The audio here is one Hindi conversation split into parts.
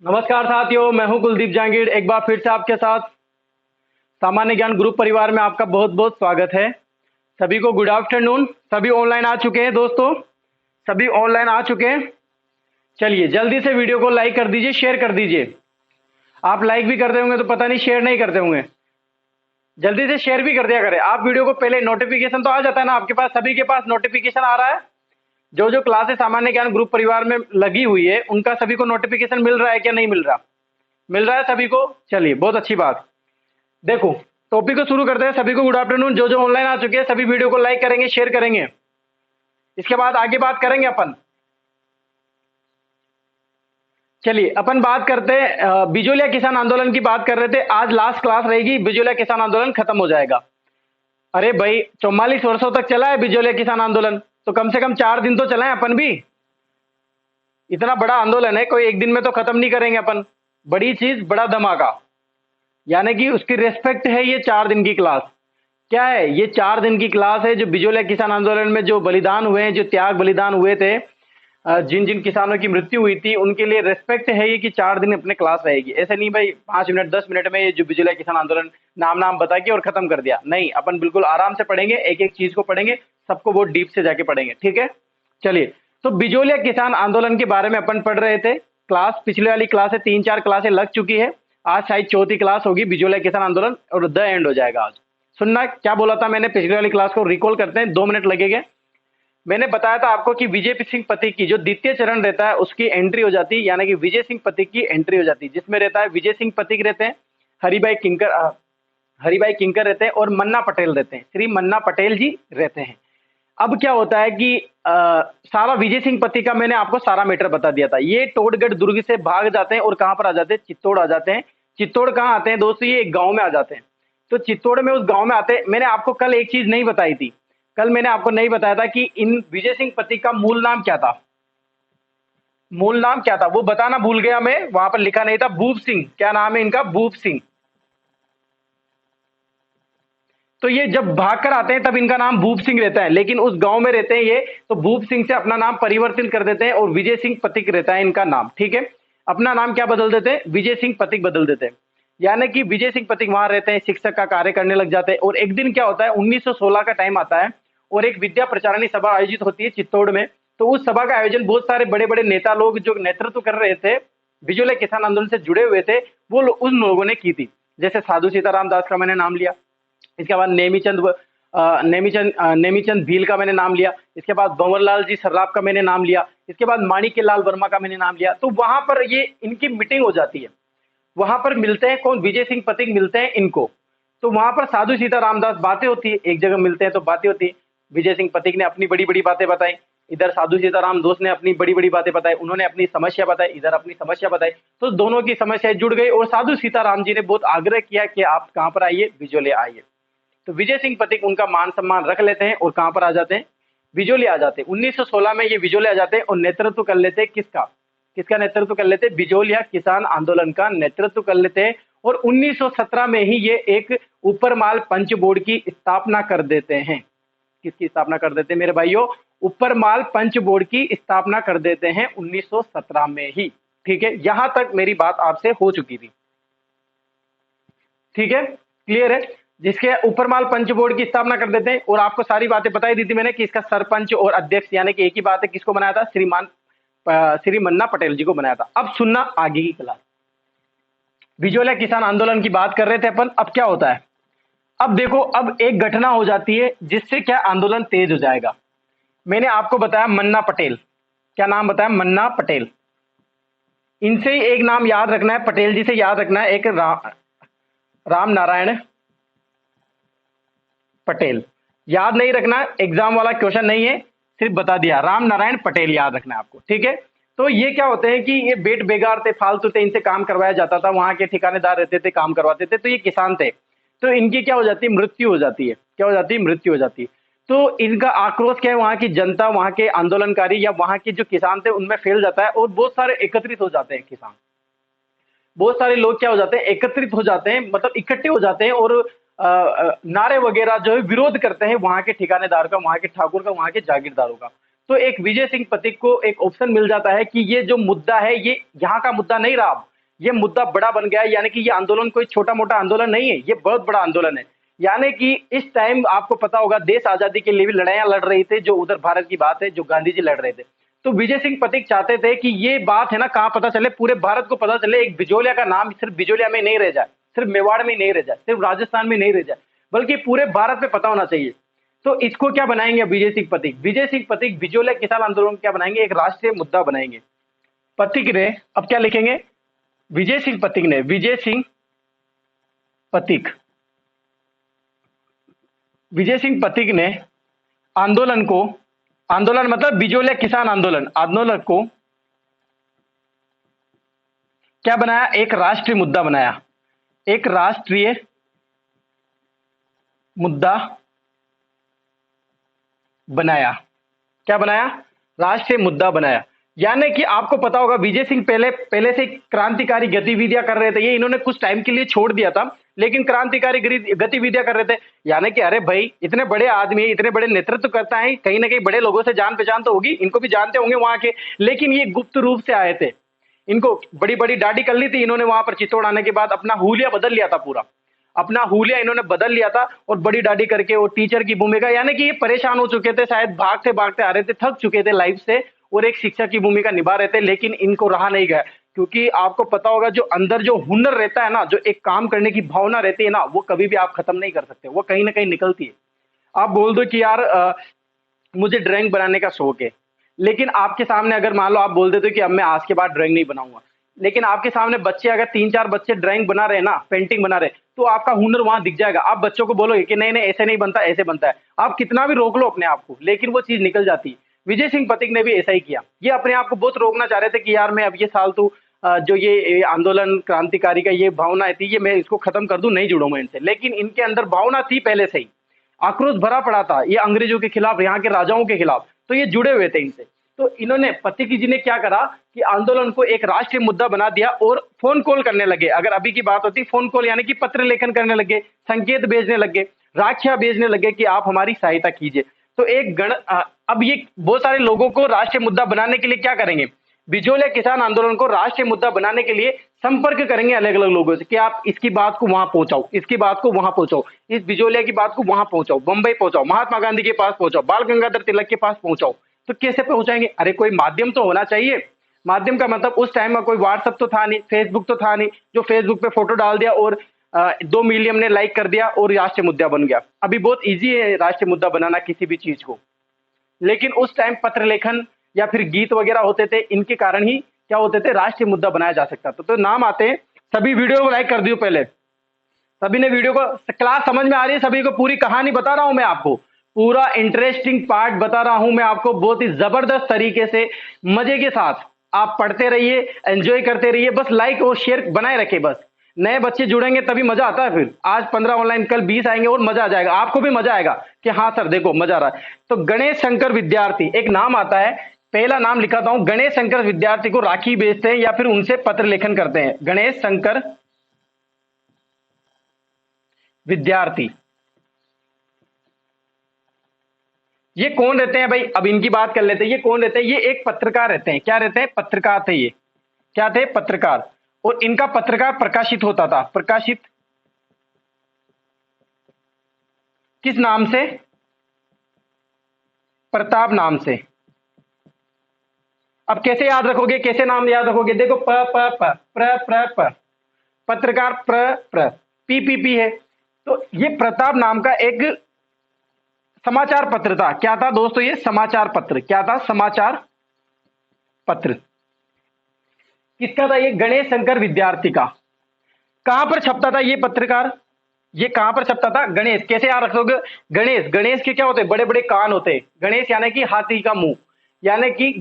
नमस्कार साथियों, मैं हूं कुलदीप जहांगीर। एक बार फिर से आपके साथ सामान्य ज्ञान ग्रुप परिवार में आपका बहुत बहुत स्वागत है। सभी को गुड आफ्टरनून। सभी ऑनलाइन आ चुके हैं दोस्तों, सभी ऑनलाइन आ चुके हैं। चलिए जल्दी से वीडियो को लाइक कर दीजिए, शेयर कर दीजिए। आप लाइक भी करते होंगे तो पता नहीं शेयर नहीं करते होंगे। जल्दी से शेयर भी कर दिया करें। आप वीडियो को पहले नोटिफिकेशन तो आ जाता है ना आपके पास, सभी के पास नोटिफिकेशन आ रहा है। जो जो क्लासेस सामान्य ज्ञान ग्रुप परिवार में लगी हुई है उनका सभी को नोटिफिकेशन मिल रहा है क्या नहीं मिल रहा? मिल रहा है सभी को। चलिए बहुत अच्छी बात। देखो टॉपिक को शुरू करते हैं। सभी को गुड आफ्टरनून। जो जो ऑनलाइन आ चुके हैं सभी वीडियो को लाइक करेंगे, शेयर करेंगे। इसके बाद आगे बात करेंगे अपन। चलिए अपन बात करते हैं, बिजोलिया किसान आंदोलन की बात कर रहे थे। आज लास्ट क्लास रहेगी, बिजोलिया किसान आंदोलन खत्म हो जाएगा। अरे भाई 44 वर्षों तक चला है बिजोलिया किसान आंदोलन, तो कम से कम 4 दिन तो चलाएं अपन भी। इतना बड़ा आंदोलन है, कोई एक दिन में तो खत्म नहीं करेंगे अपन। बड़ी चीज, बड़ा धमाका, यानी कि उसकी रेस्पेक्ट है ये 4 दिन की क्लास। क्या है ये? 4 दिन की क्लास है। जो बिजोलिया किसान आंदोलन में जो बलिदान हुए हैं, जो त्याग बलिदान हुए थे, जिन जिन किसानों की मृत्यु हुई थी, उनके लिए रेस्पेक्ट है ये कि 4 दिन अपने क्लास रहेगी। ऐसे नहीं भाई 5 मिनट 10 मिनट में ये जो बिजोलिया किसान आंदोलन नाम नाम बता के और खत्म कर दिया। नहीं, अपन बिल्कुल आराम से पढ़ेंगे, एक एक चीज को पढ़ेंगे, सबको बहुत डीप से जाके पढ़ेंगे। ठीक है, चलिए। तो बिजोलिया किसान आंदोलन के बारे में अपन पढ़ रहे थे। क्लास पिछले वाली क्लास है, 3-4 क्लासें लग चुकी है। आज शायद चौथी क्लास होगी बिजोलिया किसान आंदोलन, और द एंड हो जाएगा आज। सुनना क्या बोला था मैंने पिछले वाली क्लास को, रिकॉल करते हैं, 2 मिनट लगेंगे। मैंने बताया था आपको कि विजय सिंह पथिक की जो द्वितीय चरण रहता है उसकी एंट्री हो जाती है, यानी कि विजय सिंह पथिक की एंट्री हो जाती है, जिसमें रहता है विजय सिंह पथिक रहते हैं, हरिभाई किंकर रहते हैं, और मन्ना पटेल रहते हैं। श्री मन्ना पटेल जी रहते हैं। अब क्या होता है कि सारा विजय सिंह पति का मैंने आपको सारा मैटर बता दिया था। ये टोडगढ़ दुर्ग से भाग जाते हैं और कहां पर आ जाते हैं? चित्तौड़ आ जाते हैं। चित्तौड़ कहां आते हैं दोस्तों? ये एक गांव में आ जाते हैं। तो चित्तौड़ में उस गांव में आते हैं। मैंने आपको कल एक चीज नहीं बताई थी। कल मैंने आपको नहीं बताया था कि इन विजय सिंह पति का मूल नाम क्या था। मूल नाम क्या था वो बताना भूल गया मैं, वहां पर लिखा नहीं था। भूप सिंह। क्या नाम है इनका? भूप सिंह। तो ये जब भागकर आते हैं तब इनका नाम भूप सिंह रहता है, लेकिन उस गांव में रहते हैं ये, तो भूप सिंह से अपना नाम परिवर्तित कर देते हैं और विजय सिंह पथिक रहता है इनका नाम। ठीक है, अपना नाम क्या बदल देते हैं? विजय सिंह पथिक बदल देते हैं। यानी कि विजय सिंह पथिक वहां रहते हैं, शिक्षक का कार्य करने लग जाते हैं। और एक दिन क्या होता है, 1916 का टाइम आता है और एक विद्या प्रचारणी सभा आयोजित होती है चित्तौड़ में। तो उस सभा का आयोजन बहुत सारे बड़े बड़े नेता लोग जो नेतृत्व कर रहे थे, बिजोलिया किसान आंदोलन से जुड़े हुए थे, उन लोगों ने की थी। जैसे साधु सीताराम दास का मैंने नाम लिया, इसके बाद नेमीचंद भील का मैंने नाम लिया, इसके बाद भंवरलाल जी सर्राफ का मैंने नाम लिया, इसके बाद माणिक्य लाल वर्मा का मैंने नाम लिया। तो वहां पर ये इनकी मीटिंग हो जाती है। वहां पर मिलते हैं कौन? विजय सिंह पथिक मिलते हैं इनको। तो वहां पर साधु सीता रामदास बातें होती है, एक जगह मिलते हैं तो बातें होती है। विजय सिंह पथिक ने अपनी बड़ी बड़ी बातें बताई, इधर साधु सीताराम दोस्त ने अपनी बड़ी बड़ी बातें बताई, उन्होंने अपनी समस्या बताई, इधर अपनी समस्या बताई। तो दोनों की समस्याएं जुड़ गई और साधु सीताराम जी ने बहुत आग्रह किया कि आप कहां पर आइए? बिजोलिया आइए। तो विजय सिंह पथिक उनका मान सम्मान रख लेते हैं और कहां पर आ जाते हैं? बिजोलिया आ जाते हैं। 1916 में ये बिजोलिया आ जाते हैं और नेतृत्व कर लेते हैं किसका? किसका नेतृत्व कर लेते हैं? बिजोलिया किसान आंदोलन का नेतृत्व कर लेते हैं। और 1917 में ही ये एक ऊपरमाल पंच बोर्ड की स्थापना कर देते हैं। किसकी स्थापना कर देते हैं मेरे भाइयों? ऊपरमाल पंच बोर्ड की स्थापना कर देते हैं 1917 में ही। ठीक है, यहां तक मेरी बात आपसे हो चुकी थी। ठीक है, क्लियर है? जिसके ऊपरमाल पंच बोर्ड की स्थापना कर देते हैं। और आपको सारी बातें बताई दी थी मैंने कि इसका सरपंच और अध्यक्ष यानी कि एक ही बात है, किसको बनाया था? श्री मन्ना पटेल जी को बनाया था। अब सुनना आगे की क्लास। बिजोलिया किसान आंदोलन की बात कर रहे थे अपन। अब क्या होता है? अब देखो, अब एक घटना हो जाती है जिससे क्या आंदोलन तेज हो जाएगा। मैंने आपको बताया मन्ना पटेल। क्या नाम बताया? मन्ना पटेल। इनसे ही एक नाम याद रखना है, पटेल जी से याद रखना है, एक राम नारायण पटेल। याद नहीं रखना, एग्जाम वाला क्वेश्चन नहीं है, सिर्फ बता दिया, राम नारायण पटेल याद रखना है आपको। ठीक है, तो ये क्या होते हैं कि ये बेट बेगार थे, फालतू थे, इनसे काम करवाया जाता था, वहां के ठिकानेदार रहते थे, काम करवाते थे। तो ये किसान थे, तो इनकी क्या हो जाती है? मृत्यु हो जाती है। क्या हो जाती है? मृत्यु हो जाती है। तो इनका आक्रोश क्या है? वहां की जनता, वहां के आंदोलनकारी या वहां के जो किसान थे उनमें फैल जाता है और बहुत सारे एकत्रित हो जाते हैं किसान। बहुत सारे लोग क्या हो जाते हैं? एकत्रित हो जाते हैं, मतलब इकट्ठे हो जाते हैं और नारे वगैरह जो है विरोध करते हैं वहां के ठिकानेदार का, वहां के ठाकुर का, वहां के जागीरदारों का। तो एक विजय सिंह पथिक को एक ऑप्शन मिल जाता है कि ये जो मुद्दा है ये यहाँ का मुद्दा नहीं रहा, ये मुद्दा बड़ा बन गया है, यानी कि ये आंदोलन कोई छोटा मोटा आंदोलन नहीं है, ये बहुत बड़ा आंदोलन है। यानी कि इस टाइम आपको पता होगा देश आजादी के लिए भी लड़ाइयां लड़ रही थी, जो उधर भारत की बात है, जो गांधी जी लड़ रहे थे। तो विजय सिंह पथिक चाहते थे कि ये बात है ना कहाँ पता चले, पूरे भारत को पता चले, एक बिजोलिया का नाम सिर्फ बिजोलिया में नहीं रह जाए, सिर्फ मेवाड़ में नहीं रह जाए, सिर्फ राजस्थान में नहीं रह जाए, बल्कि पूरे भारत में पता होना चाहिए। तो इसको क्या बनाएंगे विजय सिंह पथिक? विजय सिंह पथिक बिजोलिया किसान आंदोलन क्या बनाएंगे? एक राष्ट्रीय मुद्दा बनाएंगे। पथिक ने अब क्या लिखेंगे? विजय सिंह पथिक ने, विजय सिंह पथिक, विजय सिंह पथिक ने आंदोलन को, आंदोलन मतलब बिजोलिया किसान आंदोलन, आंदोलन को क्या बनाया? एक राष्ट्रीय मुद्दा बनाया, एक राष्ट्रीय मुद्दा बनाया। क्या बनाया? राष्ट्रीय मुद्दा बनाया। यानी कि आपको पता होगा विजय सिंह पहले से क्रांतिकारी गतिविधियां कर रहे थे, ये इन्होंने कुछ टाइम के लिए छोड़ दिया था, लेकिन क्रांतिकारी गतिविधियां कर रहे थे। यानी कि अरे भाई इतने बड़े आदमी, इतने बड़े नेतृत्व करता है, कहीं ना कहीं बड़े लोगों से जान पहचान तो होगी, इनको भी जानते होंगे वहां के, लेकिन ये गुप्त रूप से आए थे। इनको बड़ी बड़ी दाढ़ी कर ली थी इन्होंने, वहां पर चित्तौड़ आने के बाद अपना हुलिया बदल लिया था, पूरा अपना हुलिया इन्होंने बदल लिया था, और बड़ी दाढ़ी करके वो टीचर की भूमिका, यानी कि ये परेशान हो चुके थे, शायद भागते भागते आ रहे थे, थक चुके थे लाइफ से, और एक शिक्षक की भूमिका निभा रहे थे, लेकिन इनको रहा नहीं गया। क्योंकि आपको पता होगा जो अंदर जो हुनर रहता है ना, जो एक काम करने की भावना रहती है ना, वो कभी भी आप खत्म नहीं कर सकते, वो कहीं ना कहीं निकलती है। आप बोल दो कि यार मुझे ड्राइंग बनाने का शौक है, लेकिन आपके सामने अगर मान लो आप बोल देते हो कि अब मैं आज के बाद ड्राइंग नहीं बनाऊंगा, लेकिन आपके सामने बच्चे अगर 3-4 बच्चे ड्राइंग बना रहे हैं ना, पेंटिंग बना रहे हैं, तो आपका हुनर वहां दिख जाएगा। आप बच्चों को बोलोगे कि नहीं नहीं ऐसे नहीं बनता, ऐसे बनता है, आप कितना भी रोक लो अपने आप को, लेकिन वो चीज निकल जाती है। विजय सिंह पथिक ने भी ऐसा ही किया। ये अपने आप को बहुत रोकना चाह रहे थे कि यार मैं अब ये फालतू जो ये आंदोलन क्रांतिकारी का ये भावना थी, ये मैं इसको खत्म कर दूं, नहीं जुड़ूंगा इनसे, लेकिन इनके अंदर भावना थी पहले से ही, आक्रोश भरा पड़ा था ये अंग्रेजों के खिलाफ, यहाँ के राजाओं के खिलाफ, तो ये जुड़े हुए थे इनसे। तो इन्होंने पथिक जी ने क्या करा कि आंदोलन को एक राष्ट्रीय मुद्दा बना दिया, और फोन कॉल करने लगे। अगर अभी की बात होती, फोन कॉल यानी कि पत्र लेखन करने लगे, संकेत भेजने लगे, राखियां भेजने लगे कि आप हमारी सहायता कीजिए। तो एक अब ये बहुत सारे लोगों को राष्ट्रीय मुद्दा बनाने के लिए क्या करेंगे? बिजोलिया किसान आंदोलन को राष्ट्रीय मुद्दा बनाने के लिए संपर्क करेंगे अलग अलग लोगों से कि आप इसकी बात को वहां पहुंचाओ, इसकी बात को वहां पहुंचाओ, इस बिजोलिया की बात को वहां पहुंचाओ, बंबई पहुंचाओ, महात्मा गांधी के पास पहुंचाओ, बाल गंगाधर तिलक के पास पहुंचाओ। तो कैसे पहुंचाएंगे? अरे कोई माध्यम तो होना चाहिए। माध्यम का मतलब उस टाइम में कोई व्हाट्सएप तो था नहीं, फेसबुक तो था नहीं, जो फेसबुक पे फोटो डाल दिया और 2 मिलियन ने लाइक कर दिया और राष्ट्रीय मुद्दा बन गया। अभी बहुत इजी है राष्ट्रीय मुद्दा बनाना किसी भी चीज को, लेकिन उस टाइम पत्र लेखन या फिर गीत वगैरह होते थे, इनके कारण ही क्या होते थे, राष्ट्रीय मुद्दा बनाया जा सकता था। तो नाम आते हैं, सभी वीडियो को लाइक कर दियो पहले, सभी ने वीडियो को, क्लास समझ में आ रही है सभी को? पूरी कहानी बता रहा हूं मैं आपको, पूरा इंटरेस्टिंग पार्ट बता रहा हूं मैं आपको, बहुत ही जबरदस्त तरीके से, मजे के साथ आप पढ़ते रहिए, एंजॉय करते रहिए, बस लाइक और शेयर बनाए रखे। बस नए बच्चे जुड़ेंगे तभी मजा आता है। फिर आज 15 ऑनलाइन, कल 20 आएंगे और मजा आ जाएगा, आपको भी मजा आएगा कि हाँ सर देखो मजा आ रहा है। तो गणेश शंकर विद्यार्थी एक नाम आता है, पहला नाम लिखाता हूं, गणेश शंकर विद्यार्थी को राखी भेजते हैं या फिर उनसे पत्र लेखन करते हैं। गणेश शंकर विद्यार्थी, ये कौन रहते हैं भाई? अब इनकी बात कर लेते हैं, ये कौन रहते हैं? ये एक पत्रकार रहते हैं। क्या रहते हैं? पत्रकार थे ये। क्या थे? पत्रकार। और इनका पत्रकार प्रकाशित होता था, प्रकाशित किस नाम से? प्रताप नाम से। अब कैसे याद रखोगे, कैसे नाम याद रखोगे? देखो प प प प्र प्र प, पत्रकार प्र प्र, पी पी पी है। तो ये प्रताप नाम का एक समाचार पत्र था। क्या था दोस्तों? ये समाचार पत्र। क्या था? समाचार पत्र। किसका था ये? गणेश शंकर विद्यार्थी का। कहां पर छपता था ये पत्रकार? ये कहां पर छपता था? गणेश। कैसे याद रखोगे? गणेश, गणेश के क्या होते? बड़े बड़े कान होते। गणेश यानी कि हाथी का मुंह, यानी कि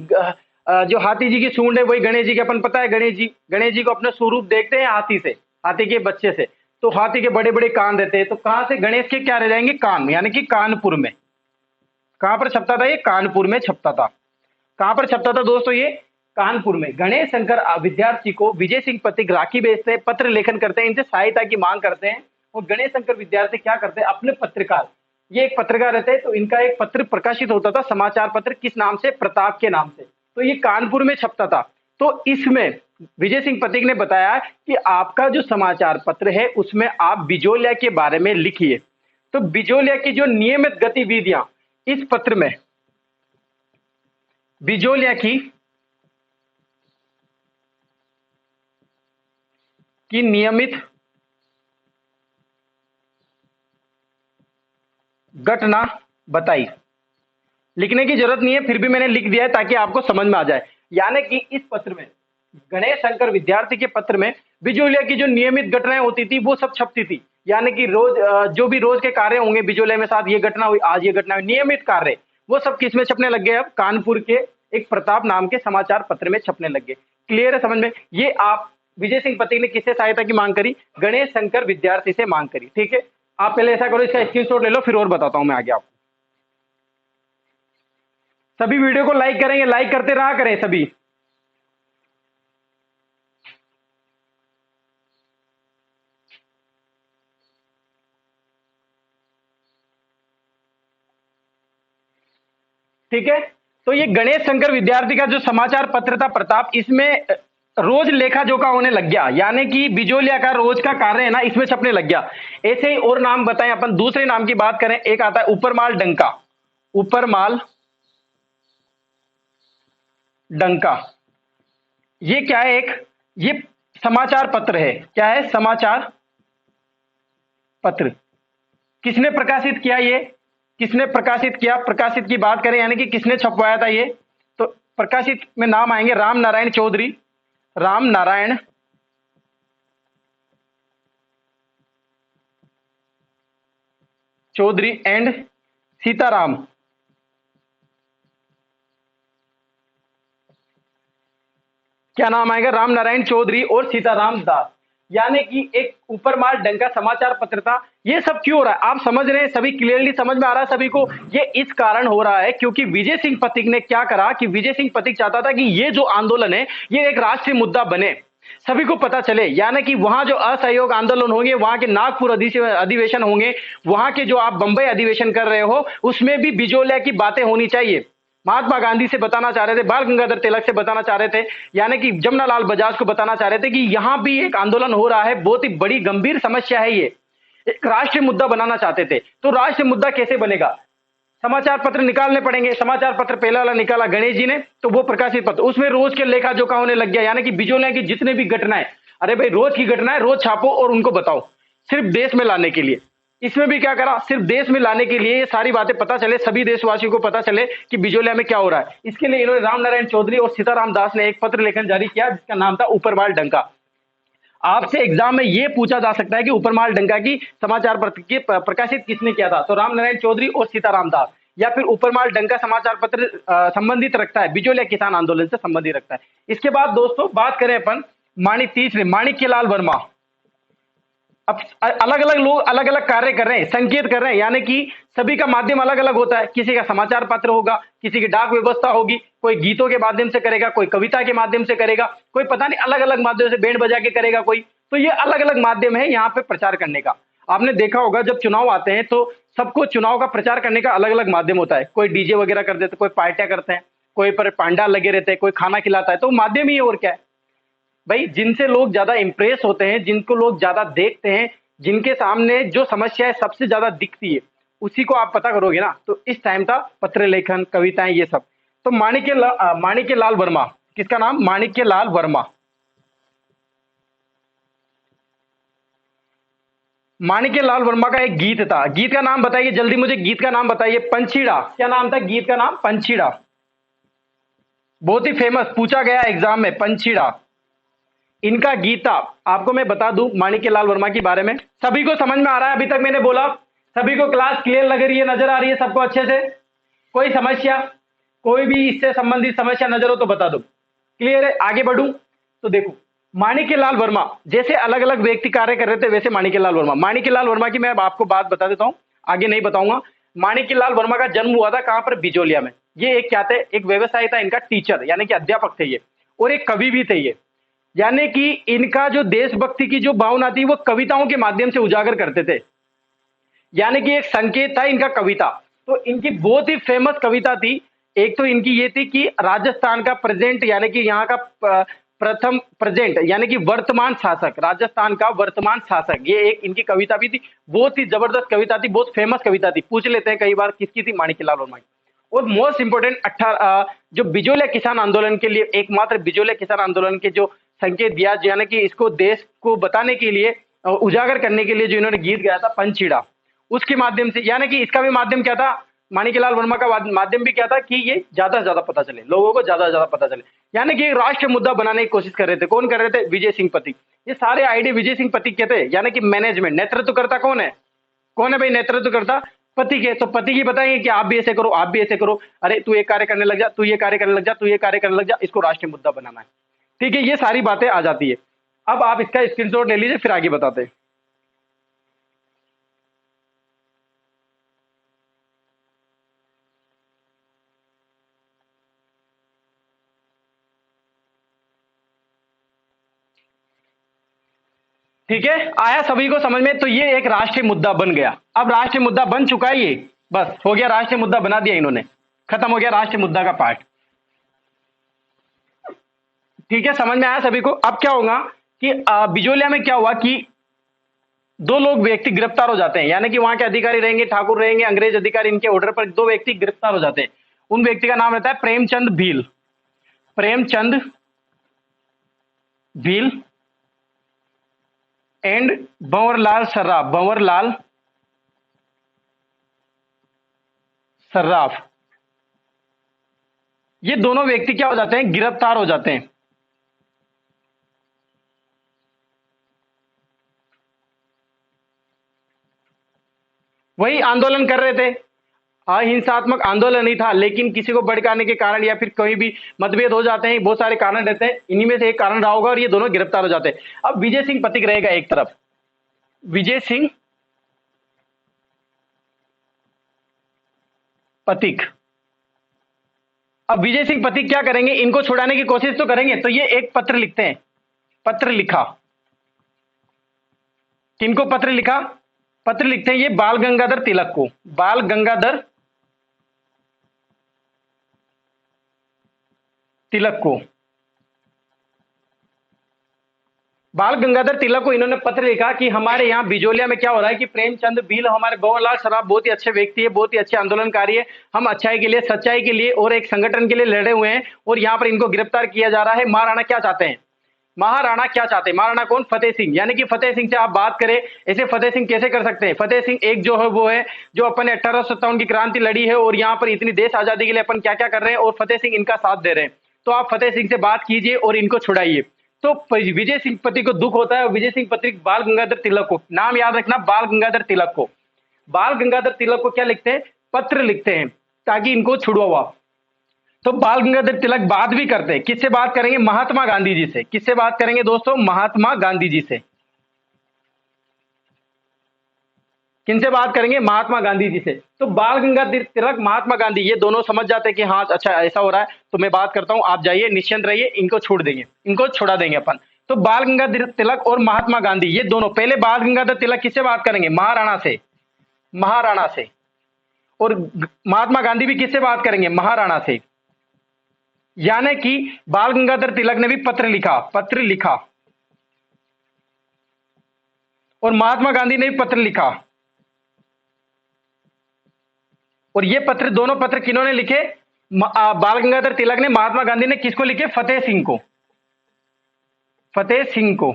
जो हाथी जी की सूंड है वही गणेश जी के, अपन पता है गणेश जी को अपने स्वरूप देखते हैं हाथी से, हाथी के बच्चे से, तो हाथी के बड़े बड़े कान रहते हैं। तो कहां से गणेश के क्या रह जाएंगे? कान, यानी कि कानपुर में। कहां पर छपता था ये? कानपुर में छपता था। कहां पर छपता था दोस्तों ये? कानपुर में। गणेश शंकर विद्यार्थी को विजय सिंह पथिक राखी भेजते हैं, पत्र लेखन करते हैं, इनसे सहायता की मांग करते हैं। और गणेश शंकर विद्यार्थी क्या करते हैं? अपने पत्रकार, ये एक पत्रकार रहते हैं, तो इनका एक पत्र प्रकाशित होता था, समाचार पत्र। किस नाम से? प्रताप के नाम से। तो ये कानपुर में छपता था। तो इसमें विजय सिंह पथिक ने बताया कि आपका जो समाचार पत्र है उसमें आप बिजोलिया के बारे में लिखिए। तो बिजोलिया की जो नियमित गतिविधियां इस पत्र में, बिजोलिया की नियमित घटना बताई। लिखने की जरूरत नहीं है, फिर भी मैंने लिख दिया है ताकि आपको समझ में आ जाए। यानी कि इस पत्र में, गणेश शंकर विद्यार्थी के पत्र में बिजोलिया की जो नियमित घटनाएं होती थी वो सब छपती थी। यानी कि रोज जो भी रोज के कार्य होंगे बिजोलिया में, साथ ये घटना हुई, आज ये घटना हुई, नियमित कार्य, वो सब किस में छपने लग गए? अब कानपुर के एक प्रताप नाम के समाचार पत्र में छपने लग गए। क्लियर है समझ में? ये आप विजय सिंह पथिक ने किससे सहायता की मांग करी? गणेश शंकर विद्यार्थी से मांग करी। ठीक है, आप पहले ऐसा करो, इसका स्क्रीनशॉट ले लो, फिर और बताता हूं मैं आगे आपको। सभी वीडियो को लाइक करेंगे, लाइक करते रहा करें सभी। ठीक है, तो ये गणेश शंकर विद्यार्थी का जो समाचार पत्र था प्रताप, इसमें रोज लेखा जोखा होने लग गया। यानी कि बिजोलिया का रोज का कार्य है ना, इसमें छपने लग गया। ऐसे ही और नाम बताएं अपन। दूसरे नाम की बात करें, एक आता है ऊपरमाल डंका। ऊपरमाल डंका, ये क्या है? एक ये समाचार पत्र है। क्या है? समाचार पत्र। किसने प्रकाशित किया? ये किसने प्रकाशित किया? प्रकाशित की बात करें यानी कि किसने छपवाया था ये, तो प्रकाशित में नाम आएंगे राम नारायण चौधरी, राम नारायण चौधरी एंड सीताराम, क्या नाम आएगा? राम नारायण चौधरी और सीताराम दास। यानी कि एक ऊपरमाल डंका समाचार पत्र था। ये सब क्यों हो रहा है आप समझ रहे हैं? सभी क्लियरली समझ में आ रहा है सभी को? ये इस कारण हो रहा है क्योंकि विजय सिंह पथिक ने क्या करा कि विजय सिंह पथिक चाहता था कि ये जो आंदोलन है ये एक राष्ट्रीय मुद्दा बने, सभी को पता चले। यानी कि वहां जो असहयोग आंदोलन होंगे, वहां के नागपुर अधिवेशन होंगे, वहां के जो आप बंबई अधिवेशन कर रहे हो, उसमें भी बिजोलिया की बातें होनी चाहिए। महात्मा गांधी से बताना चाह रहे थे, बाल गंगाधर तिलक से बताना चाह रहे थे, यानी कि जमनालाल बजाज को बताना चाह रहे थे कि यहां भी एक आंदोलन हो रहा है, बहुत ही बड़ी गंभीर समस्या है, ये एक राष्ट्रीय मुद्दा बनाना चाहते थे। तो राष्ट्रीय मुद्दा कैसे बनेगा? समाचार पत्र निकालने पड़ेंगे। समाचार पत्र पहला वाला निकाला गणेश जी ने, तो वो प्रकाशित पत्र, उसमें रोज के लेखा जोखा होने लग गया। यानी कि बिजोलिया की जितने भी घटनाएं, अरे भाई रोज की घटनाएं रोज छापो और उनको बताओ, सिर्फ देश में लाने के लिए। इसमें भी क्या करा? सिर्फ देश में लाने के लिए, ये सारी बातें पता चले, सभी देशवासियों को पता चले कि बिजोलिया में क्या हो रहा है। इसके लिए इन्होंने राम नारायण चौधरी और सीताराम दास ने एक पत्र लेखन जारी किया जिसका नाम था ऊपरमाल डंका। आपसे एग्जाम में यह पूछा जा सकता है कि ऊपरमाल डंका की समाचार पत्र की प्रकाशित किसने किया था? तो राम नारायण चौधरी और सीताराम दास। या फिर ऊपरमाल डंका समाचार पत्र संबंधित रखता है बिजोलिया किसान आंदोलन से संबंधित रखता है। इसके बाद दोस्तों बात करें अपन तीसरे माणिक्यलाल वर्मा। अब अलग अलग लोग अलग अलग कार्य कर रहे हैं, संकेत कर रहे हैं, यानी कि सभी का माध्यम अलग अलग होता है। किसी का समाचार पत्र होगा, किसी की डाक व्यवस्था होगी, कोई गीतों के माध्यम से करेगा, कोई कविता के माध्यम से करेगा, कोई पता नहीं अलग अलग माध्यम से बैंड बजा के करेगा कोई। तो ये अलग अलग माध्यम है यहाँ पे प्रचार करने का। आपने देखा होगा जब चुनाव आते हैं तो सबको चुनाव का प्रचार करने का अलग अलग माध्यम होता है। कोई डीजे वगैरह कर देते, कोई पार्टियां करते हैं, कोई पर पांडाल लगे रहते हैं, कोई खाना खिलाता है, तो माध्यम ही है और क्या है भाई। जिनसे लोग ज्यादा इंप्रेस होते हैं, जिनको लोग ज्यादा देखते हैं, जिनके सामने जो समस्या है सबसे ज्यादा दिखती है, उसी को आप पता करोगे ना। तो इस टाइम था पत्र लेखन, कविताएं, ये सब। तो माणिक्य लाल वर्मा, किसका नाम? माणिक्य लाल वर्मा। माणिक्य लाल वर्मा का एक गीत था, गीत का नाम बताइए जल्दी मुझे, गीत का नाम बताइए। पंछीड़ा। क्या नाम था गीत का? नाम पंछीड़ा। बहुत ही फेमस, पूछा गया एग्जाम में, पंछीड़ा इनका गीत था। आपको मैं बता दूं माणिक्य लाल वर्मा के बारे में। सभी को समझ में आ रहा है? अभी तक मैंने बोला सभी को क्लास क्लियर लग रही है, नजर आ रही है सबको अच्छे से? कोई समस्या, कोई भी इससे संबंधित समस्या नजर हो तो बता दो। क्लियर है? आगे बढ़ूं तो देखो, माणिक्य लाल वर्मा जैसे अलग अलग व्यक्ति कार्य कर रहे थे, वैसे माणिक्य लाल वर्मा, माणिक्य लाल वर्मा की मैं अब आपको बात बता देता हूं, आगे नहीं बताऊंगा। माणिक्य लाल वर्मा का जन्म हुआ था कहां पर? बिजोलिया में। ये एक क्या थे? एक व्यवसाय था इनका, टीचर यानी कि अध्यापक थे ये, और एक कवि भी थे ये। यानी कि इनका जो देशभक्ति की जो भावना थी वो कविताओं के माध्यम से उजागर करते थे। यानी कि एक संकेत था इनका कविता। तो इनकी बहुत ही फेमस कविता थी। एक तो इनकी ये थी कि राजस्थान का प्रेजेंट यानी कि यहाँ का प्रथम प्रेजेंट यानी कि वर्तमान शासक, राजस्थान का वर्तमान शासक, ये एक इनकी कविता भी थी। बहुत ही जबरदस्त कविता थी, बहुत फेमस कविता थी। पूछ लेते हैं कई बार किसकी थी, माणिकलाल वर्मा की। और मोस्ट इंपोर्टेंट 18 जो बिजोलिया किसान आंदोलन के लिए, एकमात्र बिजोलिया किसान आंदोलन के जो संकेत दिया, यानी कि इसको देश को बताने के लिए, उजागर करने के लिए जो इन्होंने गीत गाया था पंचीड़ा, उसके माध्यम से, यानी कि इसका भी माध्यम क्या था, माणिकलाल वर्मा का माध्यम भी क्या था कि ये ज्यादा से ज्यादा पता चले, लोगों को ज्यादा से ज्यादा पता चले, यानी कि राष्ट्रीय मुद्दा बनाने की कोशिश कर रहे थे। कौन कर रहे थे? विजय सिंह पथिक। ये सारे आईडी विजय सिंह पथिक के थे, यानी कि मैनेजमेंट, नेतृत्व करता कौन है? कौन है भाई नेतृत्व करता? पथिक है। तो पथिक ही बताएंगे कि आप भी ऐसे करो, आप भी ऐसे करो, अरे तू ये कार्य करने लग जा, तू ये कार्य करने लग जा, तू ये कार्य करने लग जा, इसको राष्ट्रीय मुद्दा बनाना है। ठीक है, ये सारी बातें आ जाती है। अब आप इसका स्क्रीनशॉट ले लीजिए, फिर आगे बताते हैं। ठीक है, आया सभी को समझ में? तो ये एक राष्ट्रीय मुद्दा बन गया। अब राष्ट्रीय मुद्दा बन चुका है, ये बस हो गया, राष्ट्रीय मुद्दा बना दिया इन्होंने, खत्म हो गया राष्ट्रीय मुद्दा का पार्ट। ठीक है, समझ में आया सभी को? अब क्या होगा कि बिजोलिया में क्या हुआ कि दो लोग व्यक्ति गिरफ्तार हो जाते हैं, यानी कि वहां के अधिकारी रहेंगे, ठाकुर रहेंगे, अंग्रेज अधिकारी, इनके ऑर्डर पर दो व्यक्ति गिरफ्तार हो जाते हैं। उन व्यक्ति का नाम रहता है प्रेमचंद भील, प्रेमचंद भील एंड भंवरलाल सर्राफ, भंवरलाल सर्राफ। ये दोनों व्यक्ति क्या हो जाते हैं? गिरफ्तार हो जाते हैं। वही आंदोलन कर रहे थे, अहिंसात्मक आंदोलन ही था, लेकिन किसी को भड़काने के कारण या फिर कहीं भी मतभेद हो जाते हैं, बहुत सारे कारण रहते हैं, इन्हीं में से एक कारण रहा होगा और ये दोनों गिरफ्तार हो जाते हैं। अब विजय सिंह पथिक रहेगा एक तरफ, विजय सिंह पथिक। अब विजय सिंह पथिक क्या करेंगे? इनको छुड़ाने की कोशिश तो करेंगे, तो ये एक पत्र लिखते हैं, पत्र लिखा। किनको पत्र लिखा? पत्र लिखते हैं ये बाल गंगाधर तिलक को, बाल गंगाधर तिलक को, बाल गंगाधर तिलक को इन्होंने पत्र लिखा कि हमारे यहाँ बिजोलिया में क्या हो रहा है कि प्रेमचंद भील, हमारे भंवरलाल सर्राफ बहुत ही अच्छे व्यक्ति है, बहुत ही अच्छे आंदोलनकारी है, हम अच्छाई के लिए, सच्चाई के लिए और एक संगठन के लिए लड़े हुए हैं, और यहाँ पर इनको गिरफ्तार किया जा रहा है। महाराणा क्या चाहते हैं? महाराणा क्या चाहते हैं? महाराणा कौन? फतेह सिंह। यानी कि फतेह सिंह से आप बात करें, ऐसे फतेह सिंह कैसे कर सकते हैं? फतेह सिंह एक जो है वो है जो अपन ने 1857 की क्रांति लड़ी है, और यहाँ पर इतनी देश आजादी के लिए अपन क्या क्या कर रहे हैं, और फतेह सिंह इनका साथ दे रहे हैं। तो आप फतेह सिंह से बात कीजिए और इनको छुड़ाइए। तो विजय सिंह पति को दुख होता है, और विजय सिंह पति बाल गंगाधर तिलक को, नाम याद रखना, बाल गंगाधर तिलक को, बाल गंगाधर तिलक को क्या लिखते हैं? पत्र लिखते हैं ताकि इनको छुड़वा। तो बाल गंगाधर तिलक बात भी करते हैं, किससे बात करेंगे? महात्मा गांधी जी से। किससे बात करेंगे दोस्तों? महात्मा गांधी जी से। किनसे बात करेंगे? महात्मा गांधी जी से। तो बाल गंगाधर तिलक, महात्मा गांधी, ये दोनों समझ जाते हैं कि हाँ अच्छा ऐसा हो रहा है, तो मैं बात करता हूं, आप जाइए, निश्चिंत रहिए, इनको छोड़ देंगे, इनको छुड़ा देंगे अपन। तो बाल गंगाधर तिलक और महात्मा गांधी, ये दोनों, पहले बाल गंगाधर तिलक किससे बात करेंगे? महाराणा से, महाराणा से। और महात्मा गांधी भी किससे बात करेंगे? महाराणा से। यानी कि बाल गंगाधर तिलक ने भी पत्र लिखा, पत्र लिखा, और महात्मा गांधी ने भी पत्र लिखा। और ये पत्र, दोनों पत्र किन्होंने लिखे? बाल गंगाधर तिलक ने, महात्मा गांधी ने किसको लिखे? फतेह सिंह को, फतेह सिंह को।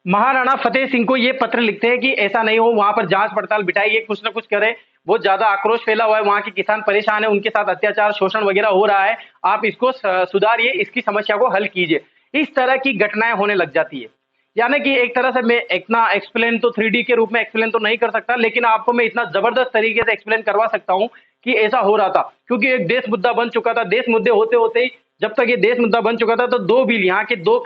महाराणा फतेह सिंह को ये पत्र लिखते हैं कि ऐसा नहीं हो, वहां पर जांच पड़ताल बिठाइए, कुछ ना कुछ करे, बहुत ज्यादा आक्रोश फैला हुआ है, वहां के किसान परेशान है, उनके साथ अत्याचार शोषण वगैरह हो रहा है, आप इसको सुधारिए, इसकी समस्या को हल कीजिए। इस तरह की घटनाएं होने लग जाती है। यानी कि एक तरह से मैं इतना एक्सप्लेन तो 3D के रूप में एक्सप्लेन तो नहीं कर सकता, लेकिन आपको मैं इतना जबरदस्त तरीके से एक्सप्लेन करवा सकता हूं कि ऐसा हो रहा था, क्योंकि एक देश मुद्दा बन चुका था। देश मुद्दे होते होते ही, जब तक ये देश मुद्दा बन चुका था, तो दो बिल, यहाँ के दो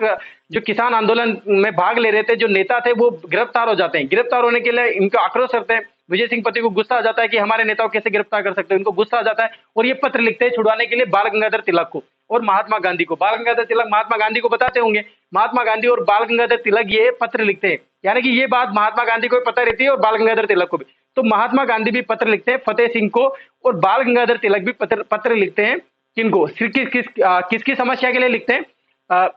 जो किसान आंदोलन में भाग ले रहे थे जो नेता थे, वो गिरफ्तार हो जाते हैं। गिरफ्तार होने के लिए इनको आक्रोश करते हैं, विजय सिंह पति को गुस्सा आ जाता है कि हमारे नेताओं कैसे गिरफ्तार कर सकते हैं, इनको गुस्सा आ जाता है, और ये पत्र लिखते हैं छुड़वाने के लिए बाल गंगाधर तिलक को और महात्मा गांधी को। बाल गंगाधर तिलक महात्मा गांधी को बताते होंगे, महात्मा गांधी और बाल गंगाधर तिलक ये पत्र लिखते हैं, यानी कि ये बात महात्मा गांधी को भी पता रहती है और बाल गंगाधर तिलक को भी। तो महात्मा गांधी भी पत्र लिखते हैं फतेह सिंह को, और बाल गंगाधर तिलक भी पत्र लिखते हैं किनको, सिर्फ किसकी समस्या के लिए लिखते हैं?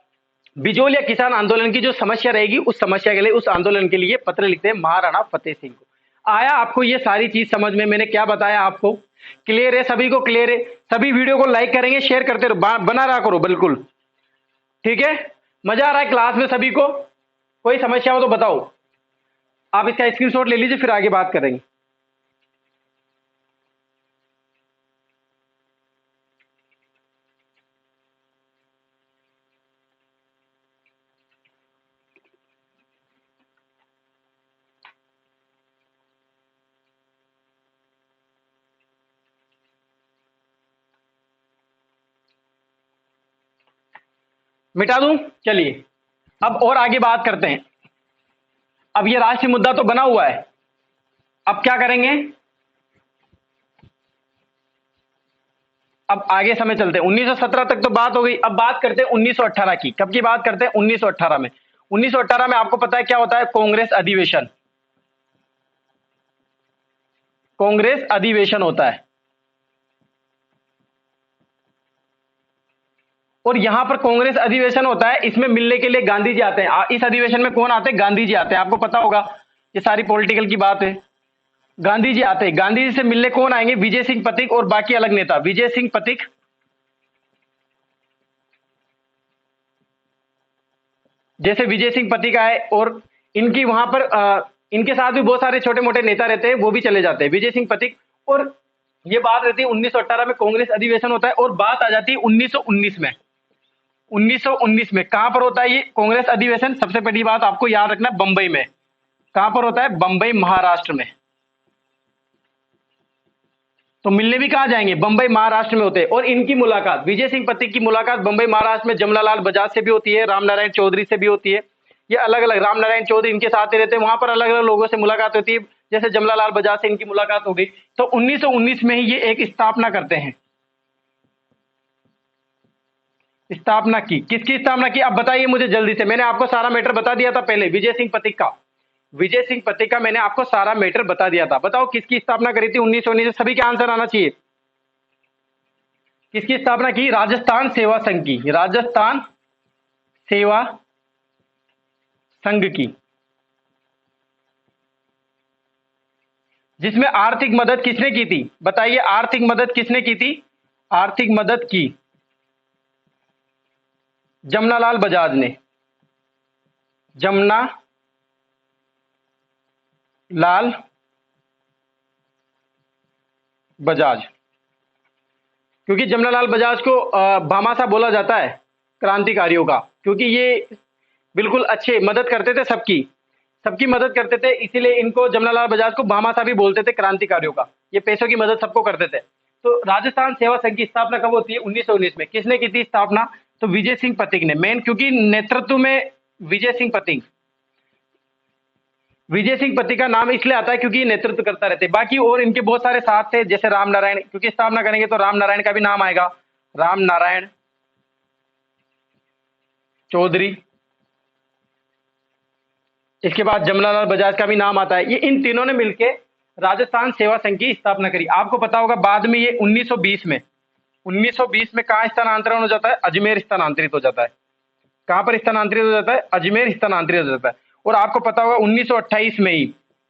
बिजोलिया किसान आंदोलन की जो समस्या रहेगी उस समस्या के लिए, उस आंदोलन के लिए पत्र लिखते हैं महाराणा फतेह सिंह को। आया आपको ये सारी चीज समझ में? मैंने क्या बताया आपको? क्लियर है सभी को? क्लियर है? सभी वीडियो को लाइक करेंगे, शेयर करते रहो, बना रहा करो बिल्कुल। ठीक है, मजा आ रहा है क्लास में सभी को? कोई समस्या हो तो बताओ। आप इसका स्क्रीनशॉट ले लीजिए, फिर आगे बात करेंगे। मिटा दूं? चलिए अब और आगे बात करते हैं। अब ये राष्ट्रीय मुद्दा तो बना हुआ है, अब क्या करेंगे? अब आगे समय चलते हैं। 1917 तक तो बात हो गई, अब बात करते हैं 1918 की। कब की बात करते हैं? 1918 में। 1918 में आपको पता है क्या होता है? कांग्रेस अधिवेशन। कांग्रेस अधिवेशन होता है, और यहां पर कांग्रेस अधिवेशन होता है, इसमें मिलने के लिए गांधी जी आते हैं। इस अधिवेशन में कौन आते हैं? गांधी जी आते हैं। आपको पता होगा, ये सारी पॉलिटिकल की बात है। गांधी जी आते हैं। गांधी जी से मिलने कौन आएंगे? विजय सिंह पथिक और बाकी अलग नेता। विजय सिंह पथिक, जैसे विजय सिंह पथिक आए, और इनकी वहां पर इनके साथ भी बहुत सारे छोटे मोटे नेता रहते हैं, वो भी चले जाते हैं। विजय सिंह पथिक, और ये बात रहती है 1918 में कांग्रेस अधिवेशन होता है, और बात आ जाती है 1919 में। 1919 में कहां पर होता है ये कांग्रेस अधिवेशन? सबसे पहली बात आपको याद रखना, बंबई में। कहां पर होता है? बंबई महाराष्ट्र में। तो मिलने भी कहां जाएंगे? बंबई महाराष्ट्र में होते हैं। और इनकी मुलाकात, विजय सिंह पथिक की मुलाकात बंबई महाराष्ट्र में जमनालाल बजाज से भी होती है, रामनारायण चौधरी से भी होती है। ये अलग अलग, रामनारायण चौधरी इनके साथ ही रहते हैं, वहां पर अलग अलग लोगों से मुलाकात होती है। जैसे जमनालाल बजाज से इनकी मुलाकात हो गई, तो 1919 में ही ये एक स्थापना करते हैं। स्थापना की, किसकी स्थापना की? अब बताइए मुझे जल्दी से। मैंने आपको सारा मैटर बता दिया था पहले, विजय सिंह पथिक का। विजय सिंह पथिक का मैंने आपको सारा मैटर बता दिया था। बताओ किसकी स्थापना करी थी 1919 में? सभी के आंसर आना चाहिए। किसकी स्थापना की? राजस्थान सेवा संघ की। राजस्थान सेवा संघ की, जिसमें आर्थिक मदद किसने की थी? बताइए, आर्थिक मदद किसने की थी? आर्थिक मदद की जमनालाल बजाज ने। जमना लाल बजाज, क्योंकि जमनालाल बजाज को भामाशाह बोला जाता है क्रांतिकारियों का, क्योंकि ये बिल्कुल अच्छे मदद करते थे, सबकी सबकी मदद करते थे, इसीलिए इनको जमनालाल बजाज को भामाशाह भी बोलते थे क्रांतिकारियों का। ये पैसों की मदद सबको करते थे। तो राजस्थान सेवा संघ की स्थापना कब होती है? 1919 में। किसने की थी स्थापना? तो विजय सिंह पथिक ने। मेन क्योंकि नेतृत्व में विजय सिंह पथिक, विजय सिंह पथिक का नाम इसलिए आता है क्योंकि ये नेतृत्व करता रहते। बाकी और इनके बहुत सारे साथ थे, जैसे राम नारायण, क्योंकि स्थापना करेंगे तो राम नारायण का भी नाम आएगा, राम नारायण चौधरी। इसके बाद जमनालाल बजाज का भी नाम आता है। ये इन तीनों ने मिलकर राजस्थान सेवा संघ की स्थापना करी। आपको पता होगा बाद में ये 1920 में, 1920 में कहां स्थानांतरण हो जाता है? अजमेर स्थानांतरित हो जाता है। कहां पर स्थानांतरित हो जाता है? अजमेर स्थानांतरित हो जाता है। और आपको पता होगा 1928 में ही,